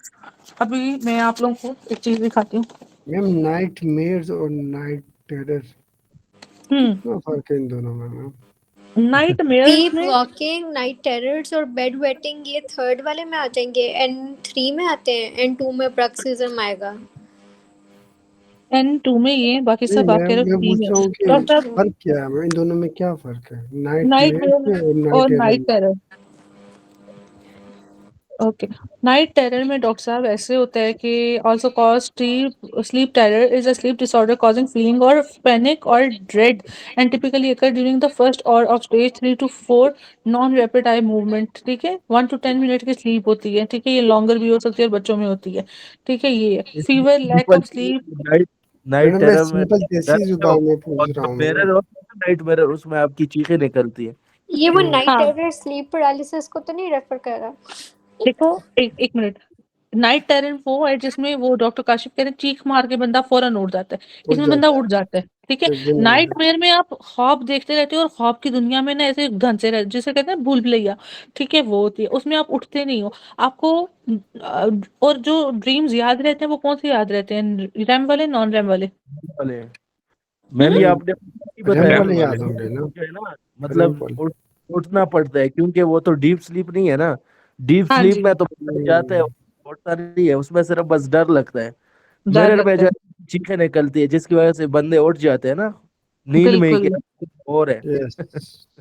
Speaker 1: अभी मैं आप लोगों को एक चीज दिखाती हूँ।
Speaker 3: मैम नाइटमेयर्स और नाइट टेरर, कितना फर्क है इन दोनों में मैम?
Speaker 1: नाइट मेयर्स
Speaker 4: स्लीप
Speaker 1: में,
Speaker 4: वॉकिंग, नाइट टेरर्स और बेड वेटिंग ये थर्ड वाले में आ जाएंगे, N3 में आते हैं, N2 में ब्रक्सिज्म आएगा।
Speaker 1: N2 में ये, बाकी
Speaker 3: नहीं
Speaker 1: सब आप
Speaker 3: मैम,
Speaker 1: कह रहे
Speaker 3: मैं
Speaker 1: हो
Speaker 3: पूछ
Speaker 1: तीन
Speaker 3: रहा
Speaker 1: है।
Speaker 3: हूँ कि
Speaker 1: डॉक्टर साहब,
Speaker 3: फर्क क्या है मैम? इन दोनों में क्या फर्क है
Speaker 1: नाइट
Speaker 3: नाइटमेयर्स
Speaker 1: मेयर
Speaker 3: में और नाइट
Speaker 1: और
Speaker 3: टेरर
Speaker 1: नाइट
Speaker 3: में?
Speaker 1: Terror, okay. नाइट टेरर में डॉक्टर साहब ऐसे होता है कि also cause sleep terror is a sleep disorder causing feeling और पैनिक और dread and typically occur during the first और of stage 3 to 4 non rapid eye movement, ठीक है। 1 to 10 मिनट की स्लीप होती है, ठीक है, ये लॉन्गर भी हो सकती है और बच्चों में होती है, ठीक है। ये fever, lack
Speaker 2: simple
Speaker 1: of sleep,
Speaker 2: night night
Speaker 3: madam मैं
Speaker 2: टेरर में
Speaker 3: सिंपल देसी जुबान में पूछ रहा हूँ मैडम।
Speaker 2: मिरर और नाइट मिरर, उसमें आपकी चीखें निकलती है।
Speaker 4: ये वो नाइट
Speaker 1: हाँ
Speaker 4: टेरर स्लीप पैरालिसिस को तो नहीं रेफर कर रहा?
Speaker 1: देखो, एक मिनट, नाइट टेरर वो है जिसमें वो डॉक्टर काशिफ कह रहे हैं चीख मार के बंदा फौरन उठ जाता है,
Speaker 3: उठ
Speaker 1: इसमें बंदा
Speaker 3: जाता
Speaker 1: उठ जाता है, ठीक है।
Speaker 3: है एकदम उठ
Speaker 1: नाइट
Speaker 3: जाता
Speaker 1: मेयर में आप ख्वाब देखते रहते हो और ख्वाब की दुनिया में ना ऐसे घंसे रहते, जिसे कहते हैं भूल भुलैया, ठीक है, वो होती है, उसमें आप उठते नहीं हो आपको। और जो ड्रीम्स याद रहते हैं वो कौन से याद रहते हैं, रैम वाले, नॉन रैम वाले?
Speaker 2: वाले मैम, ये
Speaker 1: हम्म
Speaker 2: आपने नहीं
Speaker 3: है। रैम
Speaker 2: बताया
Speaker 7: रैम
Speaker 3: वाले
Speaker 7: वाले।
Speaker 3: याद होंगे ना?
Speaker 2: जो है ना,
Speaker 3: रैम
Speaker 2: मतलब
Speaker 3: वाले।
Speaker 2: उठना पड़ता है, क्योंकि वो तो डीप स्लीप नहीं है ना। डीप
Speaker 1: हाँ
Speaker 2: स्लीप
Speaker 1: जी,
Speaker 2: में तो बंदा जाता है, उठता नहीं है, उसमें सिर्फ बस डर लगता है।
Speaker 1: डर
Speaker 2: मिरर में
Speaker 1: लगता
Speaker 2: जो
Speaker 1: है,
Speaker 2: है चीखें निकलती है, जिसकी वजह से बंदे उठ जाते हैं ना, नींद में ही,
Speaker 1: बिल्कुल।
Speaker 2: क्या कुछ और है।
Speaker 3: यस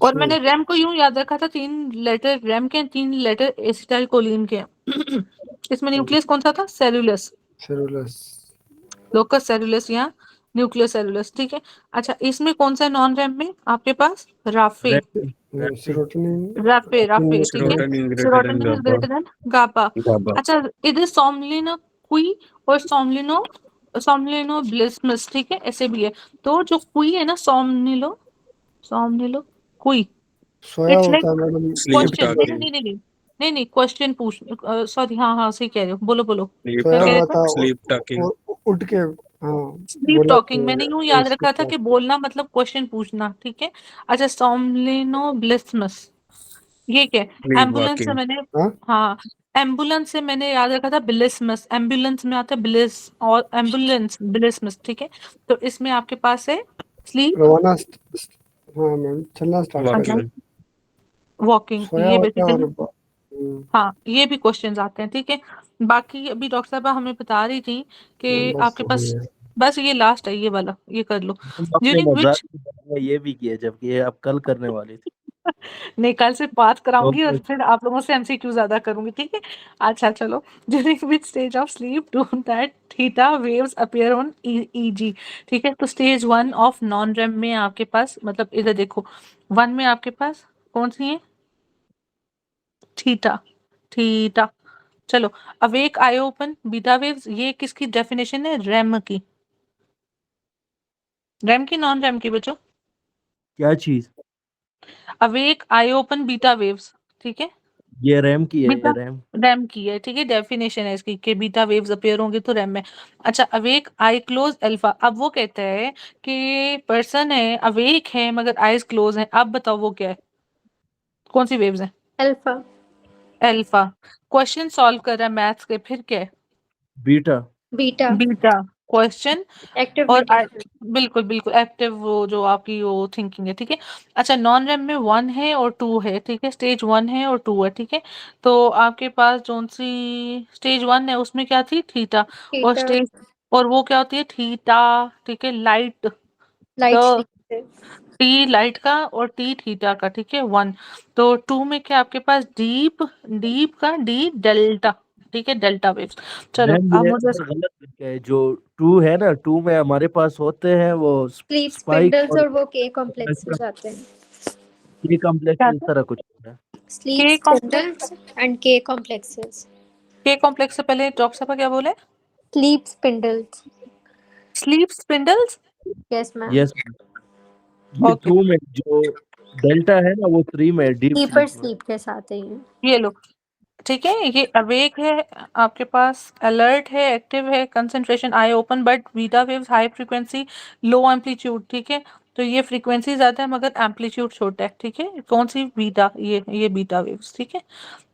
Speaker 1: और
Speaker 3: सही।
Speaker 1: मैंने रैम को यूं याद रखा था, 3 लेटर रैम के, 3 लेटर एसिटाइल कोलिन के। इसमें न्यूक्लियस कौन सा था? Cellulose,
Speaker 3: cellulose.
Speaker 1: लोकस सेलुलस या न्यूक्लियर सेलुलस, ठीक है। अच्छा, इसमें कौन सा नॉन रैम में आपके पास? Raphe,
Speaker 2: REM
Speaker 3: serotonin
Speaker 1: raphe, raphe, ठीक है।
Speaker 7: Serotonin greater than
Speaker 1: serotonin is
Speaker 7: GABA
Speaker 1: greater than GABA.
Speaker 7: GABA
Speaker 1: अच्छा, इधर सोमलिनो क्वी और सोमलिनो सोमलिनो ब्लिस्मस, ठीक है, ऐसे भी है। तो जो क्वी है ना, सोमनिलो क्वी,
Speaker 3: सोया
Speaker 1: इट्स लाइक
Speaker 3: होता है मैडम।
Speaker 7: Sleep
Speaker 1: question. नहीं नहीं
Speaker 7: टॉकिंग
Speaker 1: नहीं नहीं नहीं नहीं नहीं, क्वेश्चन पूछ, सॉरी, हाँ हाँ सही कह रहे हो, बोलो बोलो,
Speaker 7: स्लीप
Speaker 1: क्या
Speaker 3: सोया
Speaker 1: कह रहे
Speaker 3: हुआ
Speaker 1: थे?
Speaker 3: था
Speaker 7: स्लीप टॉकिंग
Speaker 3: उठ के, हाँ
Speaker 1: स्लीप
Speaker 3: बोला
Speaker 1: टॉकिंग मैंने यूं याद रखा था कि
Speaker 3: तो
Speaker 1: बोलना मतलब क्वेश्चन पूछना, ठीक है। अच्छा, सोमलिनो ब्लिस्मस, ये क्या है?
Speaker 7: स्लीप
Speaker 1: एम्बुलेंस से
Speaker 7: वॉकिंग
Speaker 1: मैंने,
Speaker 3: हाँ
Speaker 1: हाँ, एम्बुलेंस से मैंने याद रखा था बिलिस्मस, एम्बुलेंस में आता है ब्लिस, और एम्बुलेंस बिलिस्मस, ठीक है। तो इसमें आपके पास है स्लीप,
Speaker 3: रवाना हाँ मैम चलना स्टार्ट कर
Speaker 1: अच्छा,
Speaker 3: रहे
Speaker 7: वॉकिंग
Speaker 3: हैं।
Speaker 1: वॉकिंग,
Speaker 3: सोया
Speaker 1: ये
Speaker 3: होता है
Speaker 1: बेसिकली,
Speaker 3: और
Speaker 1: हाँ, ये भी क्वेश्चंस आते हैं, ठीक है। बाकी अभी डॉक्टर साहब हमें बता रही थी कि
Speaker 3: बस
Speaker 1: आपके
Speaker 3: हो
Speaker 1: पास,
Speaker 3: गया।
Speaker 1: बस ये लास्ट है, ये वाला, ये कर लो।
Speaker 2: तुम अपने
Speaker 1: ड्यूरिंग
Speaker 2: मजाक
Speaker 1: विच,
Speaker 2: में ये भी किए जबकि ये आप कल करने वाली थी।
Speaker 1: नहीं, कल से बात कराऊंगी और
Speaker 2: ओके।
Speaker 1: फिर आप लोगों से एमसीक्यू ज्यादा करूंगी, ठीक है। अच्छा चलो, during which stage of sleep do that theta waves appear on easy, ठीक है। तो स्टेज 1 ऑफ नॉन रेम में आपके पास, मतलब इधर देखो, 1 में आपके पास कौन सी है? Theta, theta. चलो, awake eye open beta waves, ये किसकी डेफिनेशन है? रैम की, रैम की, नॉन रैम की बच्चों?
Speaker 2: क्या चीज?
Speaker 1: Awake eye open beta waves, ठीक है।
Speaker 2: ये रैम की है,
Speaker 1: बीटा,
Speaker 2: ये रैम।
Speaker 1: रैम की है, ठीक है, डेफिनेशन है इसकी कि बीटा वेव्स अपीयर होंगे तो रैम में। अच्छा, अवेक आई क्लोज अल्फा, अब वो कहता है कि पर्सन है, अवेक है मगर आईज क्लोज है, अब बताओ वो क्या है, कौन सी वेव्स है?
Speaker 4: अल्फा।
Speaker 1: अल्फा। क्वेश्चन सॉल्व कर रहा है मैथ्स के, फिर क्या है?
Speaker 2: Beta.
Speaker 4: Beta.
Speaker 1: Beta question,
Speaker 4: active
Speaker 1: और
Speaker 4: बीटा।
Speaker 1: बिल्कुल बिल्कुल एक्टिव, वो जो आपकी वो थिंकिंग है, ठीक है। अच्छा, नॉन रैम में 1 है और 2 है, ठीक है, स्टेज 1 है और 2 है, ठीक है। तो आपके पास जोन सी स्टेज 1 है उसमें क्या थी? थीटा। और
Speaker 4: थीटा।
Speaker 1: स्टेज, और वो क्या होती है? थीटा, ठीक है, लाइट,
Speaker 4: लाइट
Speaker 1: द
Speaker 4: स्लीप से।
Speaker 1: टी लाइट का और टी थीटा का, ठीक है, 1। तो 2 में क्या आपके पास? डीप, डीप का डी डेल्टा, ठीक है, डेल्टा वेव्स। चलो
Speaker 2: मैम
Speaker 1: अब
Speaker 2: ये
Speaker 1: मुझे,
Speaker 2: अंदर गलत लिखा है। जो टू है ना, टू में हमारे पास होते हैं वो
Speaker 4: स्लीप
Speaker 2: स्पाइक
Speaker 4: स्पिंडल्स
Speaker 2: और
Speaker 4: और वो के कॉम्प्लेक्सेस आते हैं।
Speaker 2: ये कॉम्प्लेक्स
Speaker 1: क्या
Speaker 2: इस
Speaker 1: था?
Speaker 2: तरह कुछ होता है।
Speaker 4: स्लीप
Speaker 1: के कॉम्प्लेक्स,
Speaker 4: स्पिंडल्स एंड के कॉम्प्लेक्सेस।
Speaker 1: के कॉम्प्लेक्स से पहले डॉक्टर साहब क्या बोले?
Speaker 4: Sleep spindles.
Speaker 1: Sleep spindles,
Speaker 4: yes ma'am.
Speaker 2: Yes. ये
Speaker 1: ओके,
Speaker 2: टू में जो डेल्टा है ना वो थ्री में, डीप
Speaker 4: डीपर
Speaker 2: स्लीप में।
Speaker 4: स्लीप के साथ है ये।
Speaker 1: ये लो, ठीक है, ये अवेक है, आपके पास अलर्ट है, एक्टिव है, concentration I open, but beta waves high frequency, low amplitude, ठीक है। तो ये फ्रीक्वेंसी ज्यादा है मगर एम्पलीट्यूड छोटा है, ठीक है। कौन सी? बीटा, ये बीटा वेव्स, ठीक है।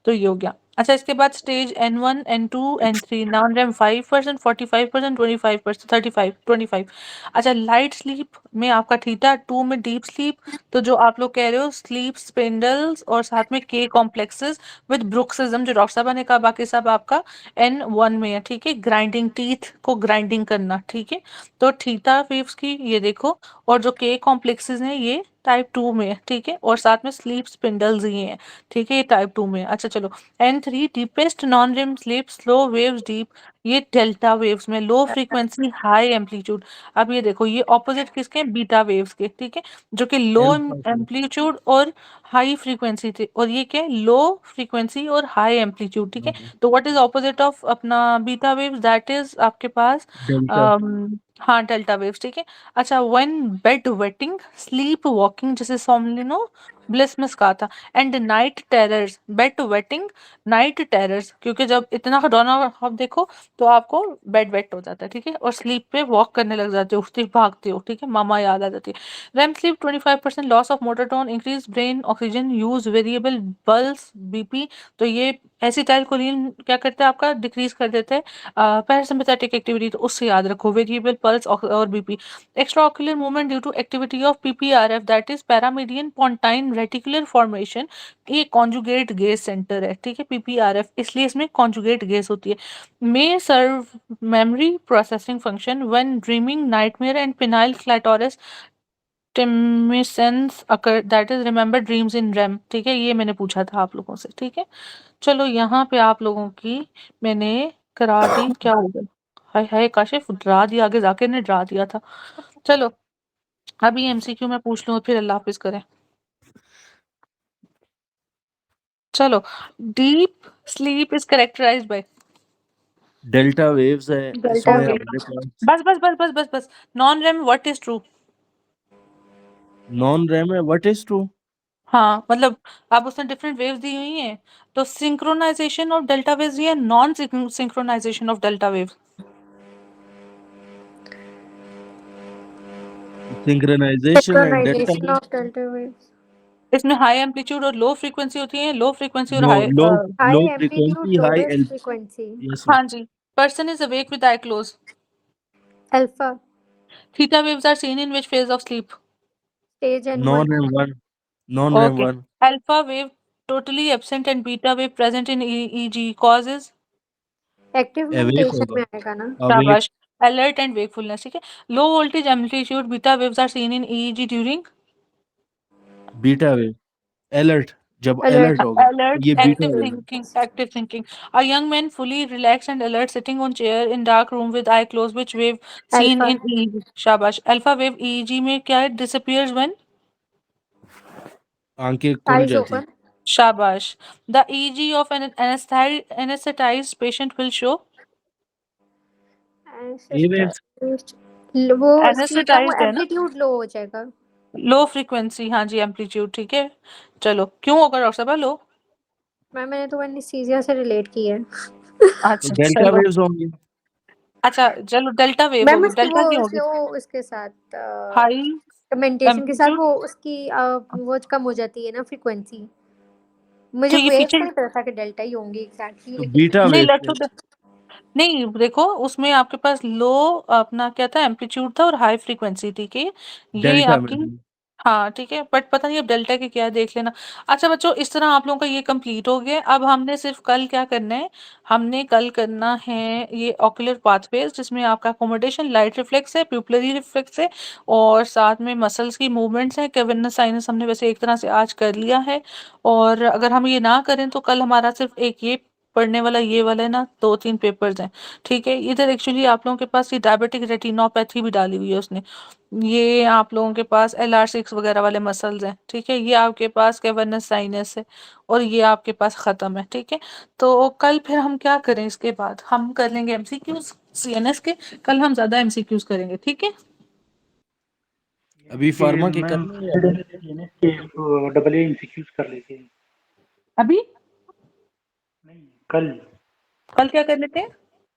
Speaker 1: तो ये हो गया। अच्छा, इसके बाद stage N1 N2 N3, non RAM 5%, 45%, 25%, 35, 25। अच्छा, लाइट स्लीप में आपका थीटा, 2 में डीप स्लीप। तो जो आप लोग कह रहे हो स्लीप स्पिंडल्स और साथ में के कॉम्प्लेक्सेस विद ब्रुक्सिज्म, जो डॉक्टर साहब ने कहा, बाकी सब आपका N1 में है, ठीक है, ग्राइंडिंग, टीथ को ग्राइंडिंग करना, ठीक है। तो थीटा वेव्स की ये देखो, और जो के कॉम्प्लेक्सेस हैं ये टाइप 2 में है, ठीक है, और साथ में स्लीप स्पिंडल्स ही हैं, ठीक है, ये टाइप 2 में है। अच्छा चलो, N3 deepest non REM sleep, slow waves deep, ये डेल्टा वेव्स में, लो फ्रीक्वेंसी हाई एम्पलीट्यूड। अब ये देखो, ये ऑपोजिट किसके हैं? बीटा वेव्स के, ठीक है, जो कि लो
Speaker 2: अल्फा के।
Speaker 1: एम्पलीट्यूड और हाई फ्रीक्वेंसी थे, और ये क्या है? लो फ्रीक्वेंसी और हाई एम्पलीट्यूड, ठीक है। तो व्हाट इज ऑपोजिट ऑफ अपना बीटा वेव्स? दैट इज आपके पास
Speaker 2: डेल्टा।
Speaker 1: हाँ, डेल्टा वेव्स, ठीक है। अच्छा, when bed wetting, sleep walking, जैसे सोमलिनो ब्लिस्मस कहा था, and night terrors, bed wetting, night terrors, क्योंकि जब इतना डरावना आप देखो तो आपको बेड वेट हो जाता है, ठीक है, और स्लीप पे वॉक करने लग जाते हो, उठते भागते हो, ठीक है, मामा याद आ जाती है। REM sleep 25% loss of motor tone, increase brain oxygen use, variable pulse BP. तो ये एसिटाइलकोलिन क्या करता है? आपका डिक्रीज कर देता है पैरासिम्पैथेटिक एक्टिविटी, तो उससे याद रखो, वेरिएबल पल्स और BP. Extraocular movement due to activity of PPRF, that is paramedian pontine reticular formation, ये कॉन्जुगेट गेज सेंटर है, ठीक है, पीपीआरएफ, इसलिए इसमें कॉन्जुगेट गेज होती है। May serve memory processing function when dreaming, nightmare and penile clitoris tumescence occur, that is remember dreams in REM, ठीक है, ये मैंने पूछा था आप लोगों से, ठीक है। चलो यहाँ पे आप लोगों की मैंने करा दी, क्या हो गया? हाय हाय काशिफ डरा दिया, आगे जाके ने डरा दिया था। चलो अभी एमसीक्यू में पूछ लूं फिर अल्लाह हाफिज करें। चलो deep sleep is characterised by
Speaker 2: delta waves है
Speaker 1: डेल्टा
Speaker 2: इसमें
Speaker 1: वेव।
Speaker 2: हमारे पास।
Speaker 1: बस बस बस बस बस बस non REM what is true?
Speaker 2: Non REM है व्हाट इज ट्रू?
Speaker 1: हाँ मतलब अब उसने डिफरेंट वेव्स दी हुई हैं, तो सिंक्रोनाइजेशन ऑफ डेल्टा वेव्स या non synchronisation of delta waves?
Speaker 2: Synchronisation and delta
Speaker 4: Synchronization of delta waves.
Speaker 1: इसमें हाई एम्पलीट्यूड और लो फ्रीक्वेंसी होती है, लो फ्रीक्वेंसी और
Speaker 2: no
Speaker 1: high
Speaker 2: low
Speaker 4: High
Speaker 2: low
Speaker 4: amplitude,
Speaker 2: frequency high
Speaker 4: lowest
Speaker 2: L
Speaker 4: frequency.
Speaker 2: Yes
Speaker 1: हाँ जी। Person is awake with eye close.
Speaker 4: Alpha,
Speaker 1: theta waves are seen in which phase of sleep?
Speaker 4: stage and
Speaker 2: non
Speaker 4: 1.
Speaker 2: REM one non RAM
Speaker 1: okay.
Speaker 2: One
Speaker 1: alpha wave totally absent and beta wave present in EEG causes?
Speaker 4: Active
Speaker 2: awake
Speaker 4: mutation
Speaker 2: होगा
Speaker 4: में आएगा ना?
Speaker 2: Awake
Speaker 1: शाबाश। Alert and wakefulness, ठीक है। Low voltage amplitude beta waves are seen in EEG during
Speaker 2: beta wave alert जब
Speaker 4: Alert.
Speaker 2: Alert होगा
Speaker 1: alert,
Speaker 2: ये बीटा
Speaker 1: active
Speaker 2: वेव है।
Speaker 1: thinking, active thinking. A young man fully relaxed and alert sitting on chair in dark room with eye closed, which wave seen
Speaker 4: Alpha.
Speaker 1: in EEG? शाबाश। Alpha wave EEG में क्या है? Disappears when?
Speaker 2: आंखें खुल
Speaker 4: Eyes
Speaker 2: जाती
Speaker 4: open.
Speaker 1: शाबाश। The EEG of an anesthetized patient will show
Speaker 2: ये waves
Speaker 4: वो इसकी क्या वो
Speaker 1: anesthetized है ना,
Speaker 4: एम्पलीट्यूड लो हो जाएगा।
Speaker 1: Low frequency. हाँ जी एम्पलीट्यूड, ठीक है। चलो क्यों होगा डॉक्टर साहब लो?
Speaker 4: मैंने तो एनेस्थीसिया से रिलेट की है।
Speaker 2: तो
Speaker 1: अच्छा
Speaker 2: डेल्टा
Speaker 1: चलो,
Speaker 2: वेव्स होंगी।
Speaker 1: अच्छा चलो डेल्टा वेव
Speaker 4: मैम
Speaker 1: होगी।
Speaker 4: उसकी
Speaker 1: डेल्टा की
Speaker 4: वो
Speaker 1: होगी
Speaker 4: स्लो इसके साथ
Speaker 1: हाई
Speaker 4: मेंटेशन के साथ
Speaker 1: एम्पलीट्यूड।
Speaker 4: वो उसकी वो कम हो जाती है ना फ्रीक्वेंसी। मुझे
Speaker 1: क्यों ये
Speaker 4: वेव्स
Speaker 1: फीचर
Speaker 4: का नहीं पता था कि डेल्टा ही होंगी एग्जैक्टली,
Speaker 2: तो
Speaker 4: लेकिन
Speaker 2: बीटा
Speaker 1: नहीं
Speaker 2: वेव्स
Speaker 1: लट्टू नहीं देखो उसमें आपके पास लो अपना क्या था एम्पलीट्यूड था और हाई फ्रीक्वेंसी थी कि ये
Speaker 2: डेल्टा में
Speaker 1: आपकी हाँ ठीक है, बट पता नहीं अब डेल्टा के क्या है देख लेना। अच्छा बच्चों इस तरह आप लोगों का ये कंप्लीट हो गया। अब हमने सिर्फ कल क्या करना है, हमने कल करना है ये ऑक्यूलर पाथवेज जिसमें आपका अकोमोडेशन लाइट रिफ्लेक्स है, प्यूपिलरी रिफ्लेक्स है और साथ में मसल्स की मूवमेंट्स हैं। कैवर्नस साइनस हमने वैसे एक तरह से आज कर लिया है, और अगर हम ये ना करें तो कल हमारा सिर्फ एक ये पढ़ने वाला ये वाला है ना, 2-3 पेपर्स हैं, ठीक है। इधर एक्चुअली आप लोगों के पास ये डायबिटिक रेटिनोपैथी भी डाली हुई है उसने, ये आप लोगों के पास LR6 वगैरह वाले मसल्स हैं, ठीक है। ये आपके पास कैवर्नस साइनस है और ये आपके पास ख़त्म है, ठीक है। तो कल फिर हम क्या करें, इसके बाद हम कर लेंगे MCQs CNS के, कल हम ज़्यादा MCQs करेंगे, ठीक है।
Speaker 2: अभी फार्मा के
Speaker 6: मैम
Speaker 2: करने हैं या
Speaker 6: फ्राइडे
Speaker 2: नहीं?
Speaker 6: में DNS के डबल ए इंस्टीट्यूट कर लेते हैं।
Speaker 1: अभी
Speaker 6: नहीं कल
Speaker 1: कल क्या कर लेते हैं?